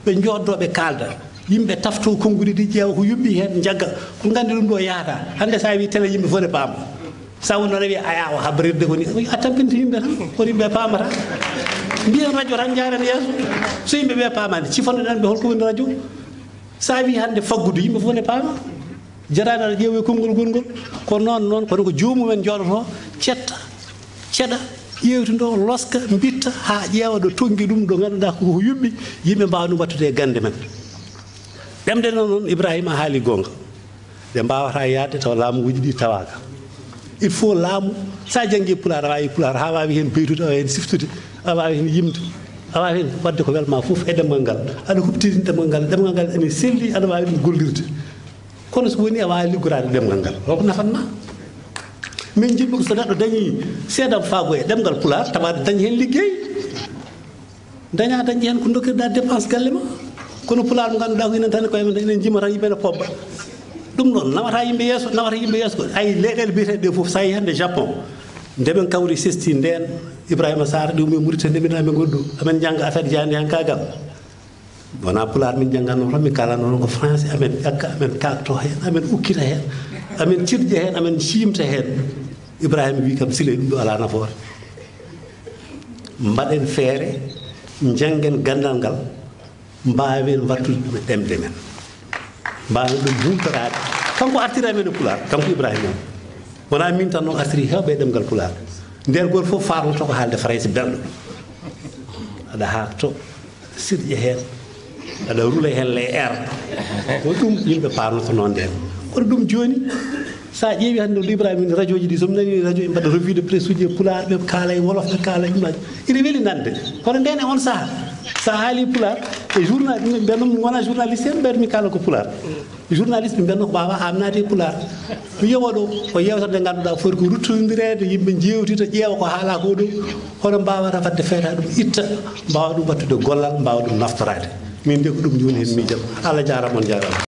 ɓe joddoɓe kalda yimɓe tafto konnguɗi ɗi ƴeewa ko yuɓɓi hen jagga ko gandi ɗum ɗo yahata hande sa wi télé yimɓe fof ne paama sa wonno rewi aya o habrirde koni a tampinta yimɓe tan kono yimɓe paamata mbiyen radio tan jaren yeeso so yimɓe ɓe paamani cifannoɗen ɓe holko woni radio sa wi hande faggudu yimɓe fof ne paama jarani aɗa ƴeewe konngol gongol ko noon kono ko jomumen jooɗoto cetta ceɗa ƴewtudo loska bitta ha ƴeewa ɗo tonggui ɗum ɗo ganduɗa koko yuɓɓi yimɓe mbawa ɗum wattude e gande men ɗemde noon Ibrahima haali gonga ɗe mbawata yaadde taw laamuji ɗi tawaka il faut laamu sa janggui Pulaar a wawi Pulaar ha wawi hen beytude a wawi hen siftude a wawi hen yimde a wawi hen wadde ko welma foof e ɗemgal ngal aɗa huɓtini ɗemgal ngal ene selli aɗa wawi ɗum gollirde kono so woni a wawi liggorade ɗemgal ngal wonko nafatma min jiɗmi ko so neɗɗo dañi seedam faago e ɗemgal Pulaar tawade dañi hen liggey dañi hen ko dokkirɗa dépense galle ma kono Pulaar mo ganduɗa ko enen tan koye men enen jima tan yimɓe ne pobba ɗum noon nawata yimɓe yeeso ko ay leyɗele biyeteɗe ɗe foof sa yi hande Japon ndeɓen kawri sesti nden Ibrahima Sarr ɗum e Mauritanie ndeɓinaɓe gonɗo amen jangga affaire jayandenkagal wona Pulaar min jangganno tan min kalano noon ko français amen ƴakka amen kakto hen amen ukkita hen amen cirƴa hen amen cimta hen Ibrahima wi kam Siley ɗum ɗo ala nafoore mbaɗen feere janggen gandal ngal mbawen wattude ɗum e ɗemɗe men mbawen ɗum humtorade kanko artiri amen e Pulaar kanko Ibrahima wona min tan noon artiri hewɓe e ɗemgal Pulaar nder goto fof farnoto ko haalde français belɗo aɗa hakto sirƴe heen aɗa rula heen les air ko ɗum yimɓe paamnoto noon nden kono ɗum jooni so a ƴeewi hannde Ibrahima radio ji ɗi somi nani radio mbaɗa revue de presse uji e pulaar ɓe kaala e wolof ɓe kaala imaji ine weli nande kono nden e on sahaa sa haali pulaar e journal ɓe mbenno mi wona journaliste en ɓeydo mi kaala ko pulaar journaliste ɓe mbenno ko wawa hamnade e pulaar mi yewo ɗo ko yewtere nde ngannduɗaa foti ko ruttodirede yimɓe jewtita ƴeewa ko haala ko ɗo hono mbawata fadde feeta ɗum itta mbawa ɗum wattude gollal mbawa ɗum naftorade min de ko ɗum joni hen miijam Allah jarama on jarama